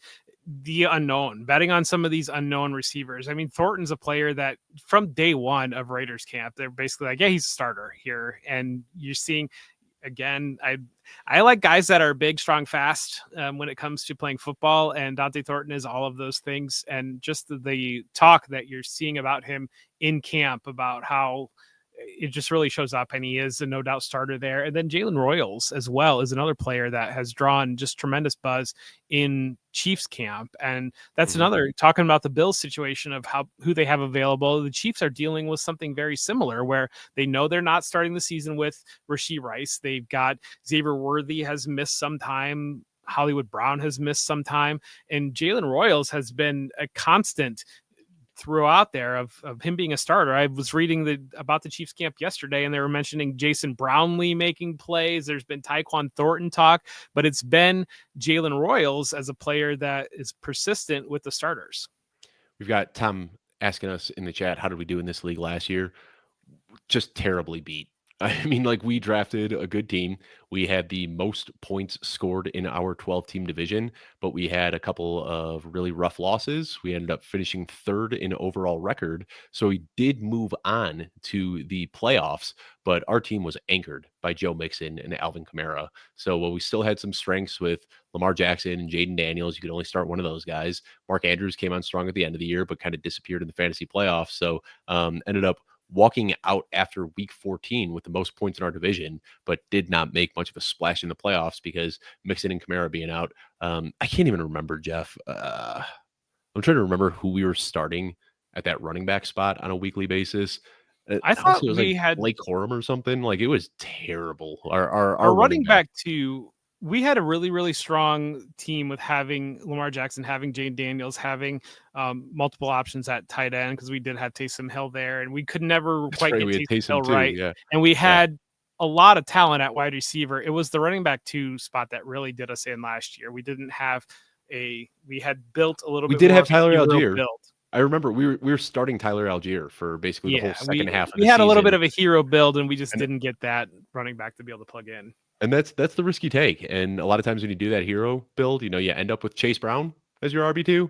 the unknown, betting on some of these unknown receivers. I mean, Thornton's a player that from day one of Raiders camp, they're basically like, yeah, he's a starter here. And you're seeing, again, I like guys that are big, strong, fast when it comes to playing football. And Dante Thornton is all of those things. And just the talk that you're seeing about him in camp, about how it just really shows up, and he is a no doubt starter there. And then Jalen Royals as well is another player that has drawn just tremendous buzz in Chiefs camp. And that's another, talking about the Bills situation of who they have available. The Chiefs are dealing with something very similar where they know they're not starting the season with Rashee Rice. They've got Xavier Worthy has missed some time. Hollywood Brown has missed some time, and Jalen Royals has been a constant throughout there of him being a starter. I was reading about the Chiefs camp yesterday, and they were mentioning Jason Brownlee making plays. There's been Tyquan Thornton talk, but it's been Jalen Royals as a player that is persistent with the starters. We've got Tom asking us in the chat, how did we do in this league last year? Just terribly beat. I mean, like, we drafted a good team. We had the most points scored in our 12-team division, but we had a couple of really rough losses. We ended up finishing 3rd in overall record. So we did move on to the playoffs, but our team was anchored by Joe Mixon and Alvin Kamara. So while we still had some strengths with Lamar Jackson and Jaden Daniels, you could only start one of those guys. Mark Andrews came on strong at the end of the year, but kind of disappeared in the fantasy playoffs. So ended up walking out after week 14 with the most points in our division, but did not make much of a splash in the playoffs because Mixon and Kamara being out. I can't even remember, Jeff. I'm trying to remember who we were starting at that running back spot on a weekly basis. I thought it was we like had Blake Corum or something. Like, it was terrible. Our running back too. We had a really, really strong team with having Lamar Jackson, having Jane Daniels, having multiple options at tight end, because we did have Taysom Hill there, and we could never quite get Taysom Hill right. Yeah. And we had a lot of talent at wide receiver. It was the running back 2 spot that really did us in last year. We didn't have we had built a little bit. We did have Tyler Algier. I remember we were starting Tyler Algier for basically the whole second half of the season. We had a little bit of a hero build, and we just didn't get that running back to be able to plug in. And that's the risk you take. And a lot of times when you do that hero build, you end up with Chase Brown as your RB2.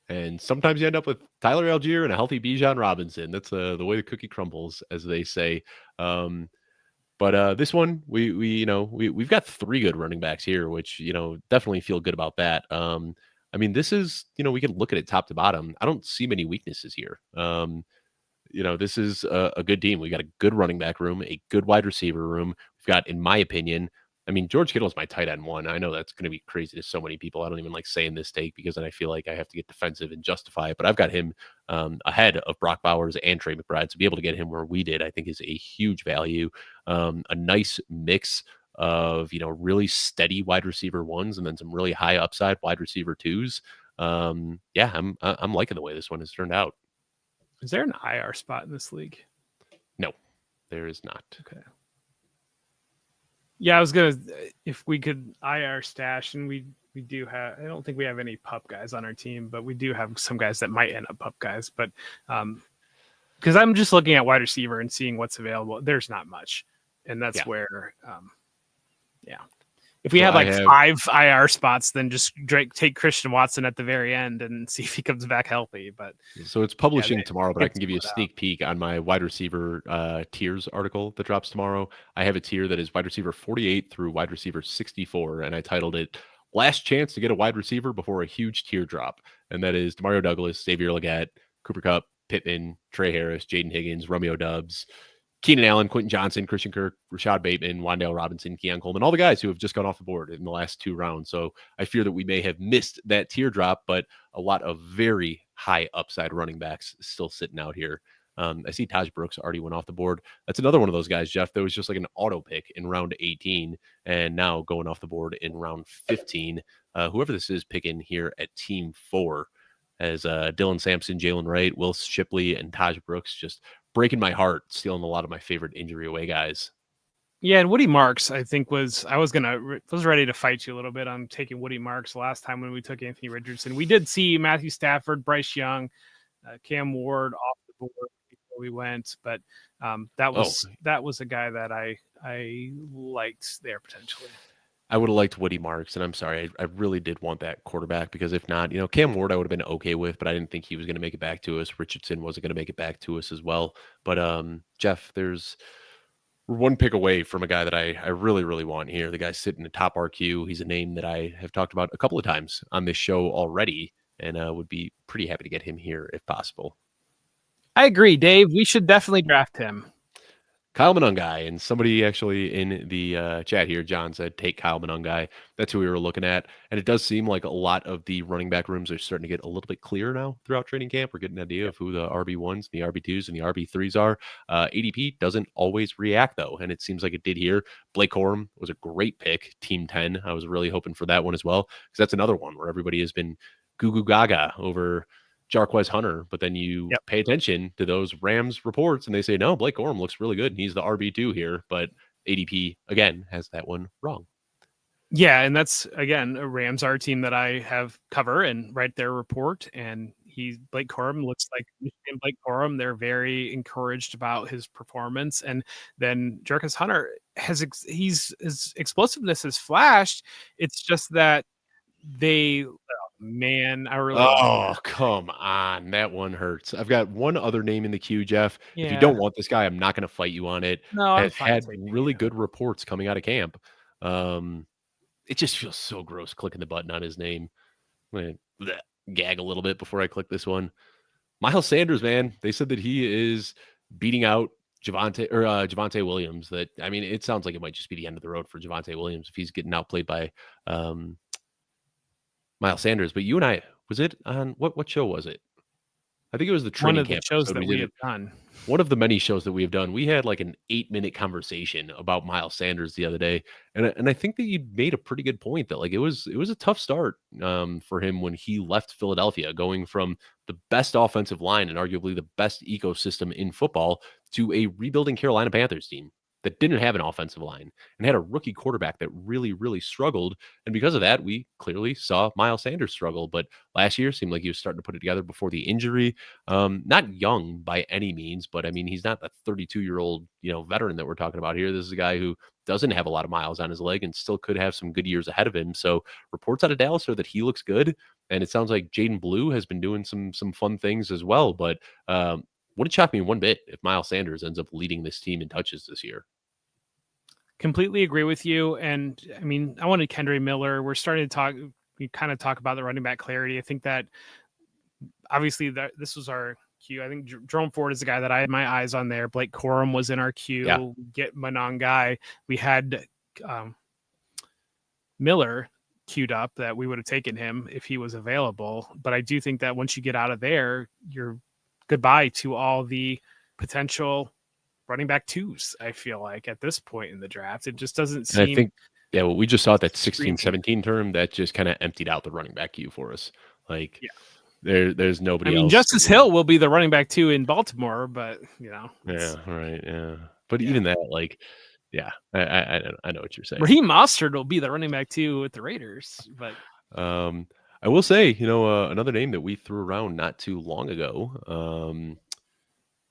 And sometimes you end up with Tyler Algier and a healthy Bijan Robinson. That's the way the cookie crumbles, as they say. But this one, we've got 3 good running backs here, which, definitely feel good about that. I mean, this is, we can look at it top to bottom. I don't see many weaknesses here. This is a good team. We got a good running back room, a good wide receiver room. We've got, in my opinion, George Kittle's my tight end 1. I know that's going to be crazy to so many people. I don't even like saying this take because then I feel like I have to get defensive and justify it. But I've got him ahead of Brock Bowers and Trey McBride. To be able to get him where we did, I think is a huge value. A nice mix of, really steady wide receiver 1s and then some really high upside wide receiver 2s. I'm liking the way this one has turned out. Is there an IR spot in this league? No, there is not. Okay. Yeah, I was gonna, if we could IR stash, and we do have, I don't think we have any pup guys on our team, but we do have some guys that might end up pup guys. But because I'm just looking at wide receiver and seeing what's available, there's not much, and that's where, if we had 5 IR spots, then just take Christian Watson at the very end and see if he comes back healthy. But so it's publishing tomorrow, but I can give you a sneak peek on my wide receiver tiers article that drops tomorrow. I have a tier that is wide receiver 48 through wide receiver 64, and I titled it "Last Chance to Get a Wide Receiver Before a Huge Tier Drop," and that is Demario Douglas, Xavier Legette, Cooper Kupp, Pittman, Trey Harris, Jaden Higgins, Romeo Doubs, Keenan Allen, Quentin Johnson, Christian Kirk, Rashad Bateman, Wan'Dale Robinson, Keon Coleman, all the guys who have just gone off the board in the last 2 rounds. So I fear that we may have missed that teardrop, but a lot of very high upside running backs still sitting out here. I see Taj Brooks already went off the board. That's another one of those guys, Jeff, that was just like an auto pick in round 18 and now going off the board in round 15. Whoever this is picking here at team 4 as Dylan Sampson, Jalen Wright, Will Shipley, and Taj Brooks just breaking my heart, stealing a lot of my favorite injury away guys. Yeah, and Woody Marks, I think was ready to fight you a little bit on taking Woody Marks last time when we took Anthony Richardson. We did see Matthew Stafford, Bryce Young, Cam Ward off the board before we went, but that was a guy that I liked there potentially. I would have liked Woody Marks, and I'm sorry, I really did want that quarterback because if not, Cam Ward I would have been okay with, but I didn't think he was going to make it back to us. Richardson wasn't going to make it back to us as well. But Jeff, we're one pick away from a guy that I really, really want here. The guy's sitting in top RQ. He's a name that I have talked about a couple of times on this show already, and would be pretty happy to get him here if possible. I agree, Dave. We should definitely draft him. Kyle Monungai, and somebody actually in the chat here, John, said take Kyle Monungai. That's who we were looking at. And it does seem like a lot of the running back rooms are starting to get a little bit clearer now throughout training camp. We're getting an idea of who the RB1s, the RB2s, and the RB3s are. ADP doesn't always react, though, and it seems like it did here. Blake Corum was a great pick, Team 10. I was really hoping for that one as well, because that's another one where everybody has been goo gaga over Jarquez Hunter, but then you pay attention to those Rams reports and they say, no, Blake Corum looks really good and he's the RB2 here, but ADP again has that one wrong. Yeah, and that's again a Rams our team that I have cover and write their report, and Blake Corum looks like Blake Corum. They're very encouraged about his performance, and then Jarquez Hunter his explosiveness has flashed. It's just that man, I really. Oh, come on. That one hurts. I've got one other name in the queue, Jeff. Yeah. If you don't want this guy, I'm not going to fight you on it. No, I've had really good reports coming out of camp. It just feels so gross clicking the button on his name. I'm going to gag a little bit before I click this one. Miles Sanders, man. They said that he is beating out Javonte Williams. That, I mean, it sounds like it might just be the end of the road for Javonte Williams if he's getting outplayed by Miles Sanders. But you and I, was it on what show was it? I think it was the training camp shows that we have done. One of the many shows that we have done. We had like an 8-minute conversation about Miles Sanders the other day, and I think that you made a pretty good point that like it was a tough start for him when he left Philadelphia, going from the best offensive line and arguably the best ecosystem in football to a rebuilding Carolina Panthers team that didn't have an offensive line and had a rookie quarterback that really, really struggled. And because of that, we clearly saw Miles Sanders struggle. But last year seemed like he was starting to put it together before the injury. Not young by any means, but I mean, he's not the 32-year-old, veteran that we're talking about here. This is a guy who doesn't have a lot of miles on his leg and still could have some good years ahead of him. So reports out of Dallas are that he looks good. And it sounds like Jaden Blue has been doing some fun things as well. But wouldn't shock me one bit if Miles Sanders ends up leading this team in touches this year. Completely agree with you. And I mean, I wanted Kendre Miller. We're starting to talk about the running back clarity. I think that obviously this was our queue. I think Jerome Ford is the guy that I had my eyes on there. Blake Corum was in our queue. Yeah. Get Monungai. We had Miller queued up that we would have taken him if he was available. But I do think that once you get out of there, you're goodbye to all the potential running back twos. I feel like at this point in the draft, it just doesn't seem. And I think, what we just saw at that 16-17 term, that just kind of emptied out the running back queue for us. Like, there's nobody else. Justice Hill will be the running back two in Baltimore, but Yeah, right. Yeah. But even that, like, I know what you're saying. Raheem Mostert will be the running back two with the Raiders, but I will say, another name that we threw around not too long ago,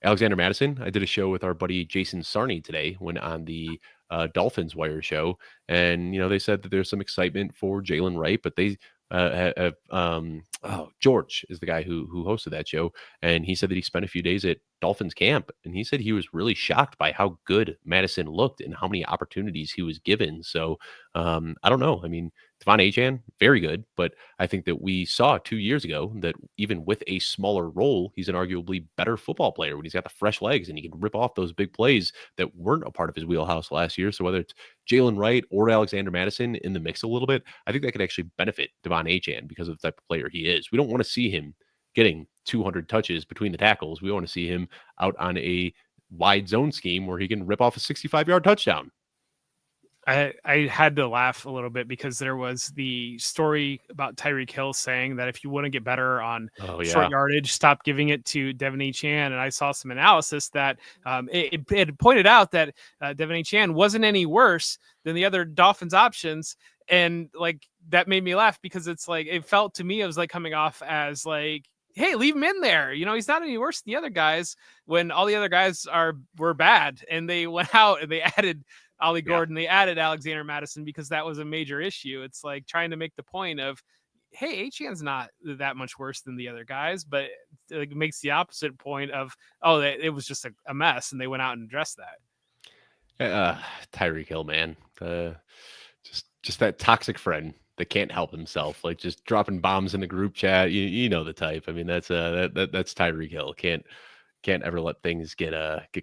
Alexander Madison. I did a show with our buddy Jason Sarney today, went on the Dolphins Wire show, and they said that there's some excitement for Jalen Wright, but they George is the guy who hosted that show, and he said that he spent a few days at Dolphins camp, and he said he was really shocked by how good Madison looked and how many opportunities he was given. So I don't know. I mean, Devon Achane, very good, but I think that we saw 2 years ago that even with a smaller role, he's an arguably better football player when he's got the fresh legs and he can rip off those big plays that weren't a part of his wheelhouse last year. So whether it's Jalen Wright or Alexander Madison in the mix a little bit, I think that could actually benefit Devon Achane because of the type of player he is. We don't want to see him getting 200 touches between the tackles. We want to see him out on a wide zone scheme where he can rip off a 65-yard touchdown. I had to laugh a little bit because there was the story about Tyreek Hill saying that if you want to get better on short yardage, stop giving it to Devon Achane. And I saw some analysis that it pointed out that Devon Achane wasn't any worse than the other Dolphins options. And like, that made me laugh because it's like, it felt to me, it was like coming off as like, hey, leave him in there. You know, he's not any worse than the other guys when all the other guys were bad. And they went out and they added Ollie Gordon, they added Alexander Madison because that was a major issue. It's like trying to make the point of, hey, Achane's not that much worse than the other guys, but it makes the opposite point of, oh, it was just a mess, and they went out and addressed that. Tyreek Hill, man, just that toxic friend that can't help himself, like just dropping bombs in the group chat. You know the type. I mean, that's Tyreek Hill. Can't ever let things get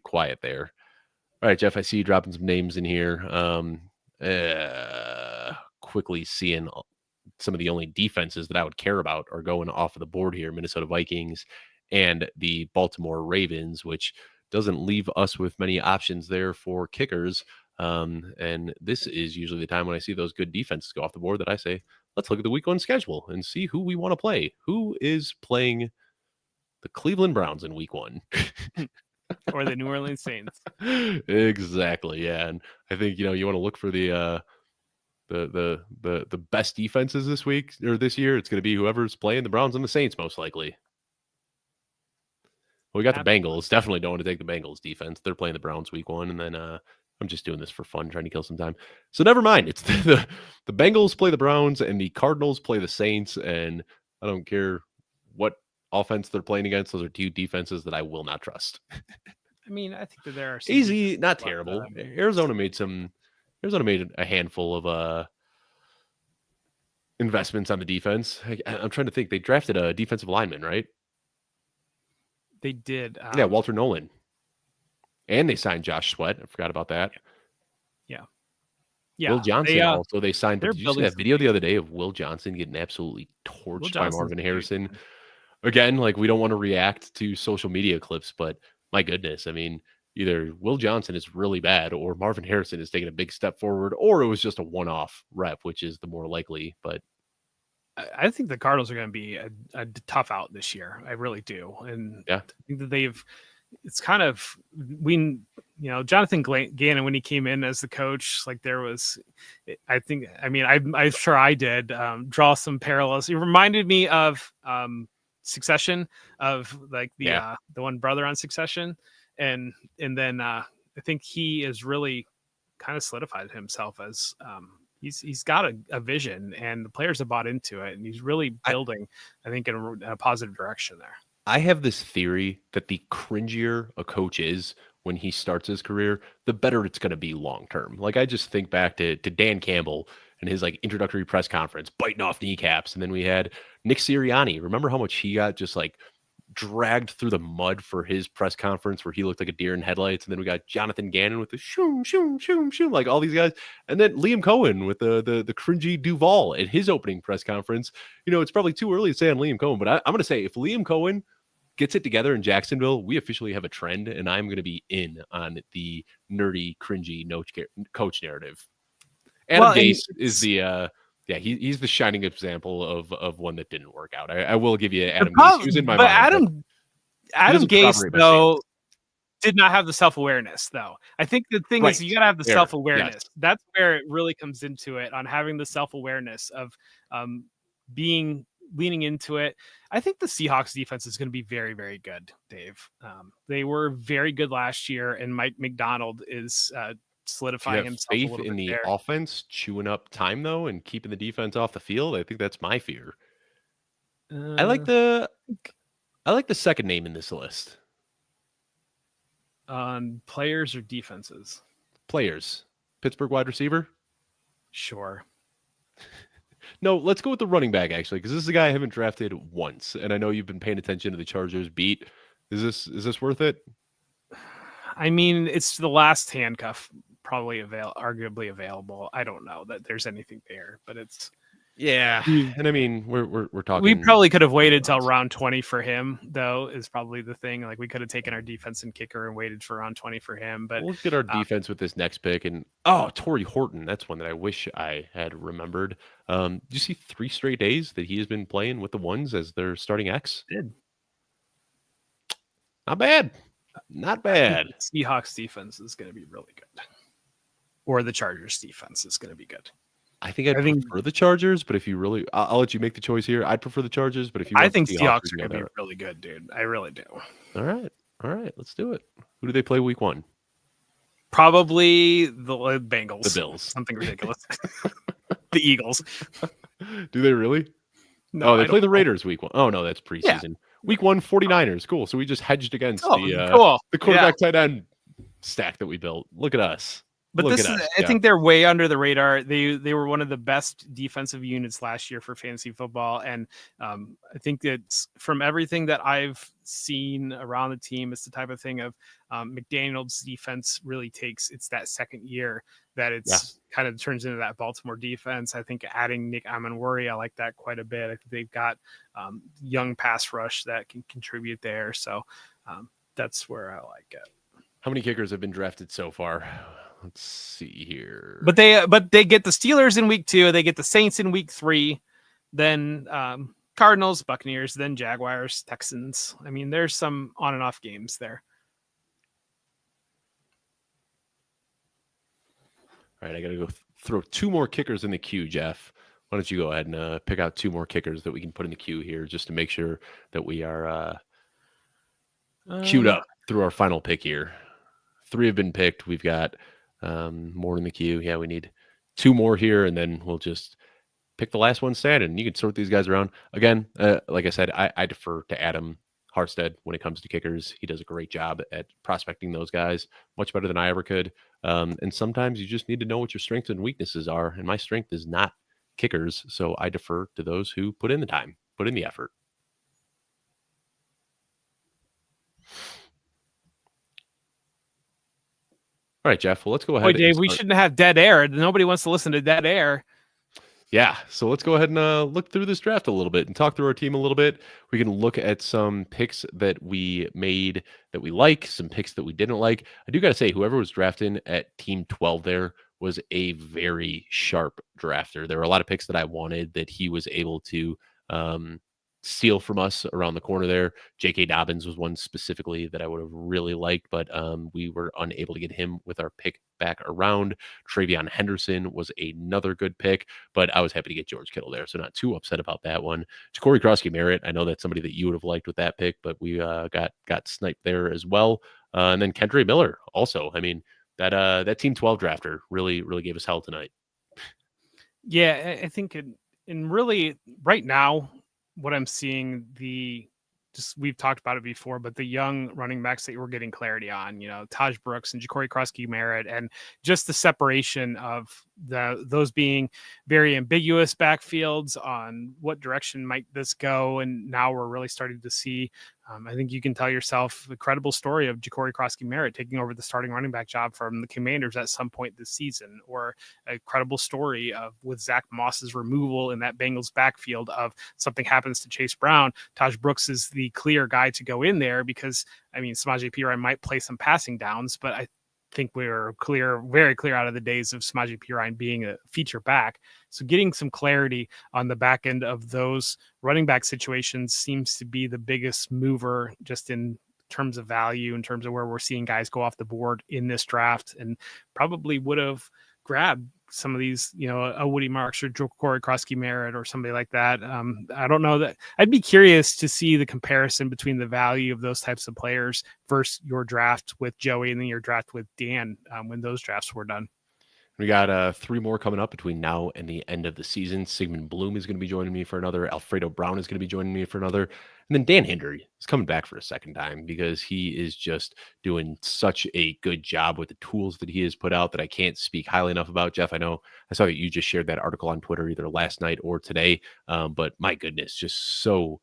quiet there. All right, Jeff, I see you dropping some names in here. Quickly seeing some of the only defenses that I would care about are going off of the board here: Minnesota Vikings and the Baltimore Ravens, which doesn't leave us with many options there for kickers. And this is usually the time when I see those good defenses go off the board that I say, let's look at the week 1 schedule and see who we want to play. Who is playing the Cleveland Browns in week 1? Or the New Orleans Saints. Exactly. Yeah. And I think, you want to look for the best defenses this week or this year. It's going to be whoever's playing the Browns and the Saints, most likely. Well, we got the Bengals. Definitely don't want to take the Bengals defense. They're playing the Browns week 1. And then I'm just doing this for fun, trying to kill some time. So never mind. It's the Bengals play the Browns and the Cardinals play the Saints. And I don't care what offense they're playing against. Those are 2 defenses that I will not trust. I mean, I think that there are easy, not terrible. Arizona made a handful of investments on the defense. I'm trying to think. They drafted a defensive lineman, right? They did. Yeah, Walter Nolan. And they signed Josh Sweat. I forgot about that. Yeah. Will Johnson also. They signed. Did you see that video the other day of Will Johnson getting absolutely torched by Marvin Harrison? Again, like, we don't want to react to social media clips, but my goodness, I mean, either Will Johnson is really bad or Marvin Harrison is taking a big step forward, or it was just a one-off rep, which is the more likely. But I think the Cardinals are going to be a tough out this year. I really do. And I think that it's kind of, Jonathan Gannon, when he came in as the coach, like I'm sure I did draw some parallels. It reminded me of Succession, of like the one brother on Succession. And then I think he has really kind of solidified himself as he's got a vision, and the players have bought into it, and he's really building, I think, in a positive direction there. I have this theory that the cringier a coach is when he starts his career, the better it's going to be long term. Like, I just think back to Dan Campbell and his like introductory press conference, biting off kneecaps, and then we had Nick Sirianni. Remember how much he got just like dragged through the mud for his press conference where he looked like a deer in headlights? And then we got Jonathan Gannon with the shoom, shoom, shoom, shoom, like all these guys. And then Liam Cohen with the cringy Duval at his opening press conference. It's probably too early to say on Liam Cohen, but I'm going to say if Liam Cohen gets it together in Jacksonville, we officially have a trend, and I'm going to be in on the nerdy, cringy coach narrative. Adam Gase is the he's the shining example of one that didn't work out. I will give you Adam Gase. He was in my mind. Adam Gase, though, did not have the self-awareness, though. I think the thing is, you got to have the self-awareness. Yes. That's where it really comes into it, on having the self-awareness of leaning into it. I think the Seahawks defense is going to be very, very good, Dave. They were very good last year, and Mike McDonald is solidifying himself a little bit. Faith in the there. Offense chewing up time, though, and keeping the defense off the field? I think that's my fear. I like the second name in this list. On players or defenses? Players. Pittsburgh wide receiver? Sure. No, let's go with the running back, actually, because this is a guy I haven't drafted once, and I know you've been paying attention to the Chargers beat. Is this worth it? I mean, it's the last handcuff probably arguably available. I don't know that there's anything there, but it's yeah. And I mean, we're talking. We probably could have waited till round 20 for him, though, is probably the thing. Like we could have taken our defense and kicker and waited for round 20 for him. But we'll get our defense with this next pick. And Torrey Horton, that's one that I wish I had remembered. Do you see 3 straight days that he has been playing with the ones as their starting X? Did. Not bad. Not bad. Seahawks defense is going to be really good. Or the Chargers defense is going to be good. I think I prefer the Chargers, but if you really, I'll let you make the choice here. I'd prefer the Chargers, but if you, I think Seahawks are going to be really good, dude. I really do. All right, let's do it. Who do they play week 1? Probably the Bengals. The Bills. Something ridiculous. The Eagles. Do they really? No, they play the Raiders week 1. Oh no, that's preseason. Yeah. Week 1, 49ers. Cool. So we just hedged against the quarterback tight end stack that we built. Look at us. But I think they're way under the radar. They were one of the best defensive units last year for fantasy football. And I think it's from everything that I've seen around the team, it's the type of thing of McDaniel's defense really it's that second year that it's kind of turns into that Baltimore defense. I think adding Nick Amanwari, I like that quite a bit. I think they've got young pass rush that can contribute there. So that's where I like it. How many kickers have been drafted so far? Let's see here. But they get the Steelers in week 2. They get the Saints in week 3. Then Cardinals, Buccaneers, then Jaguars, Texans. I mean, there's some on and off games there. All right, I got to go throw 2 more kickers in the queue, Jeff. Why don't you go ahead and pick out 2 more kickers that we can put in the queue here just to make sure that we are queued up through our final pick here. 3 have been picked. We've got more in the queue. Yeah, we need 2 more here, and then we'll just pick the last one standing. And you can sort these guys around. Again, like I said, I defer to Adam Harstead when it comes to kickers. He does a great job at prospecting those guys, much better than I ever could. And sometimes you just need to know what your strengths and weaknesses are. And my strength is not kickers, so I defer to those who put in the time, put in the effort. All right, Jeff. Well, let's go ahead. Boy, Dave, we shouldn't have dead air. Nobody wants to listen to dead air. Yeah, so let's go ahead and look through this draft a little bit and talk through our team a little bit. We can look at some picks that we made that we like, some picks that we didn't like. I do got to say, whoever was drafting at Team 12 there was a very sharp drafter. There were a lot of picks that I wanted that he was able to steal from us around the corner there. J.K. Dobbins was one specifically that I would have really liked, but we were unable to get him with our pick back around. Travion Henderson was another good pick, but I was happy to get George Kittle there, so not too upset about that one. Ja'Cory Krosky-Merritt, I know that's somebody that you would have liked with that pick, but we got sniped there as well. And then Kendre Miller also. I mean, that Team 12 drafter really gave us hell tonight. Yeah, I think in really right now, what I'm seeing, we've talked about it before, but the young running backs that we're getting clarity on, Taj Brooks and Ja'Cory Krosky-Merritt, and just the separation of those being very ambiguous backfields on what direction might this go. And now we're really starting to see, I think you can tell yourself a credible story of Ja'Cory Krosky-Merritt taking over the starting running back job from the Commanders at some point this season, or a credible story of with Zach Moss's removal in that Bengals backfield of something happens to Chase Brown. Taj Brooks is the clear guy to go in there because, I mean, Samaje Perine might play some passing downs, but I think we're very clear out of the days of Samaje Perine being a feature back. So getting some clarity on the back end of those running back situations seems to be the biggest mover just in terms of value, in terms of where we're seeing guys go off the board in this draft, and probably would have grabbed some of these, a Woody Marks or Ja'Cory Krosky-Merritt or somebody like that. I don't know that I'd be curious to see the comparison between the value of those types of players versus your draft with Joey and then your draft with Dan when those drafts were done. We got 3 more coming up between now and the end of the season. Sigmund Bloom is going to be joining me for another. Alfredo Brown is going to be joining me for another. And then Dan Henry is coming back for a second time because he is just doing such a good job with the tools that he has put out that I can't speak highly enough about. Jeff, I know I saw that you just shared that article on Twitter either last night or today. But my goodness, just so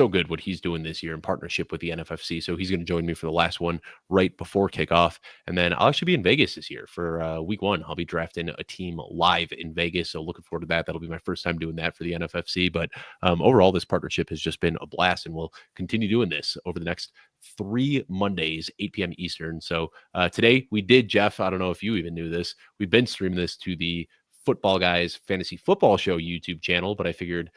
good what he's doing this year in partnership with the NFFC. So he's going to join me for the last one right before kickoff. And then I'll actually be in Vegas this year for week 1. I'll be drafting a team live in Vegas. So looking forward to that. That'll be my first time doing that for the NFFC. But overall, this partnership has just been a blast, and we'll continue doing this over the next 3 Mondays, 8 p.m. Eastern. So today we did, Jeff, I don't know if you even knew this. We've been streaming this to the Football Guys Fantasy Football Show YouTube channel, but I figured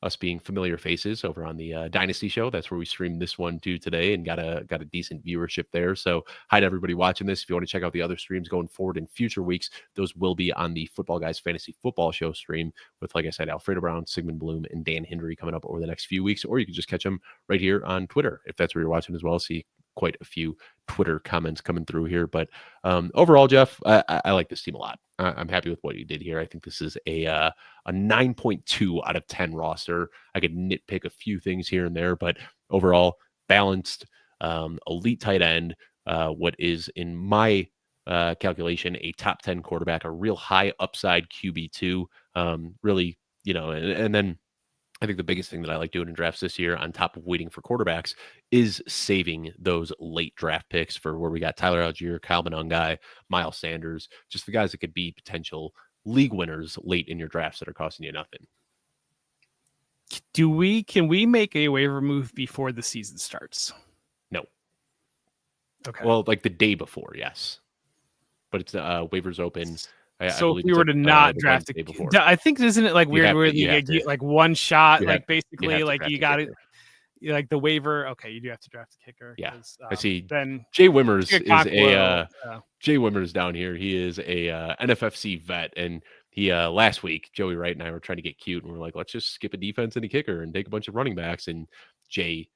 us being familiar faces over on the Dynasty Show, that's where we streamed this one to today and got a decent viewership there. So hi to everybody watching this. If you want to check out the other streams going forward in future weeks, those will be on the Football Guys Fantasy Football Show stream with, like I said, Alfredo Brown, Sigmund Bloom, and Dan Henry coming up over the next few weeks. Or you can just catch them right here on Twitter if that's where you're watching as well. See quite a few Twitter comments coming through here. But overall, Jeff, I like this team a lot. I'm happy with what you did here. I think this is a 9.2 out of 10 roster. I could nitpick a few things here and there, but overall, balanced, elite tight end, what is in my calculation, a top 10 quarterback, a real high upside QB2, really, and then I think the biggest thing that I like doing in drafts this year, on top of waiting for quarterbacks, is saving those late draft picks for where we got Tyler Algier, Kyle Monangai, Miles Sanders, just the guys that could be potential league winners late in your drafts that are costing you nothing. Can we make a waiver move before the season starts? No. Okay. Well, like the day before, yes. But it's waivers open. So if we were to not draft a before, I think, isn't it like weird where you get like one shot, like basically like you got it, like the waiver. Okay, you do have to draft a kicker. Yeah, I see. Then Jay Whimmers is Jay Whimmers down here. He is a NFFC vet, and he last week Joey Wright and I were trying to get cute, and we're like, let's just skip a defense and a kicker and take a bunch of running backs. And Jay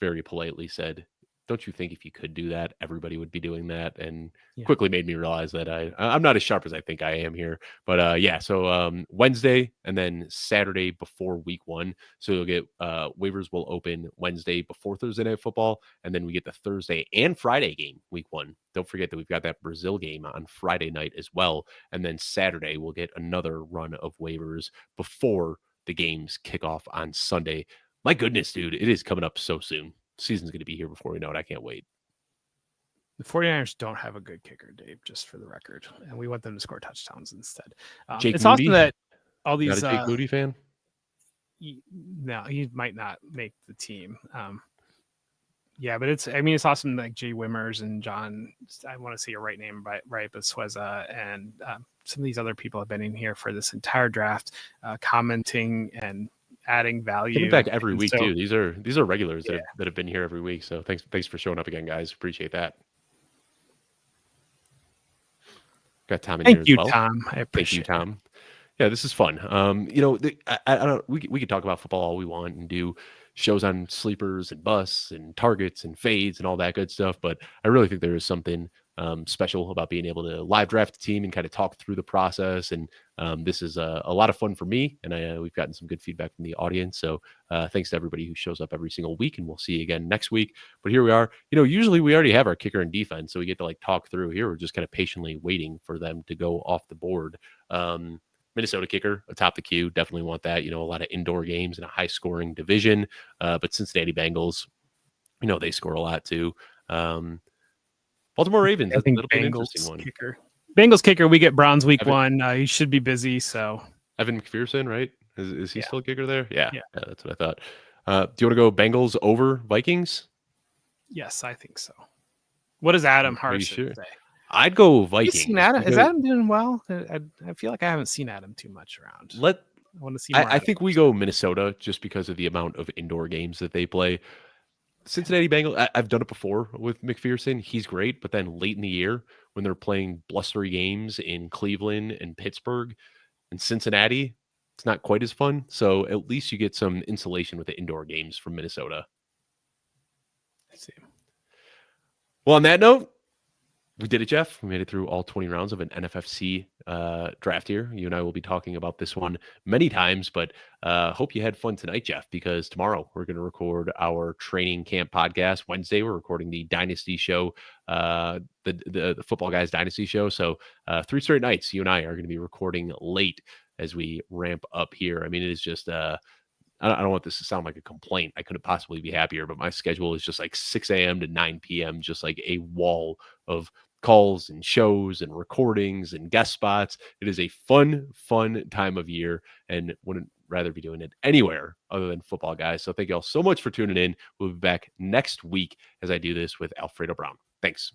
very politely said, don't you think if you could do that, everybody would be doing that? And quickly made me realize that I'm not as sharp as I think I am here. But so Wednesday and then Saturday before week 1. So you'll get waivers will open Wednesday before Thursday Night Football. And then we get the Thursday and Friday game week 1. Don't forget that we've got that Brazil game on Friday night as well. And then Saturday we'll get another run of waivers before the games kick off on Sunday. My goodness, dude, it is coming up so soon. Season's going to be here before we know it. I can't wait. The 49ers don't have a good kicker, Dave, just for the record. And we want them to score touchdowns instead. It's Moody? Awesome that all these... Not a Jake Moody fan? No, he might not make the team. But it's awesome like Jay Whimmers and John, I want to say your right name, right, but Sweza and some of these other people have been in here for this entire draft, commenting and adding value. Coming back every week too. These are regulars that have been here every week. So thanks for showing up again, guys. Appreciate that. Got Tom in here as well. Tom. I appreciate Thank you, Tom. Yeah, this is fun. I don't. We could talk about football all we want and do shows on sleepers and busts and targets and fades and all that good stuff. But I really think there is something special about being able to live draft a team and kind of talk through the process. And this is a lot of fun for me. And we've gotten some good feedback from the audience. So thanks to everybody who shows up every single week. And we'll see you again next week. But here we are. Usually we already have our kicker and defense. So we get to talk through here. We're just kind of patiently waiting for them to go off the board. Minnesota kicker atop the queue. Definitely want that. A lot of indoor games in a high scoring division. But Cincinnati Bengals, they score a lot too. Baltimore Ravens. I think Bengals kicker. Bengals kicker. We get Browns week 1. He should be busy. So Evan McPherson, right? Is he still a kicker there? Yeah, that's what I thought. Do you want to go Bengals over Vikings? Yes, I think so. What does Adam Harson say? I'd go Vikings. Seen Adam? Is Adam doing well? I feel like I haven't seen Adam too much around. I want to see more. I think we go Minnesota just because of the amount of indoor games that they play. Cincinnati Bengals, I've done it before with McPherson. He's great, but then late in the year when they're playing blustery games in Cleveland and Pittsburgh and Cincinnati, it's not quite as fun. So at least you get some insulation with the indoor games from Minnesota. I see. Well, on that note, We did it, Jeff. We made it through all 20 rounds of an NFFC draft here. You and I will be talking about this one many times, but hope you had fun tonight, Jeff, because tomorrow we're going to record our training camp podcast. Wednesday, we're recording the Dynasty show, the Football Guys Dynasty show. So 3 straight nights, you and I are going to be recording late as we ramp up here. I mean, it is just I don't want this to sound like a complaint. I couldn't possibly be happier, but my schedule is just like 6 a.m. to 9 p.m., just like a wall of calls and shows and recordings and guest spots. It is a fun time of year and wouldn't rather be doing it anywhere other than Football Guys. So thank you all so much for tuning in. We'll be back next week as I do this with Alfredo Brown. Thanks.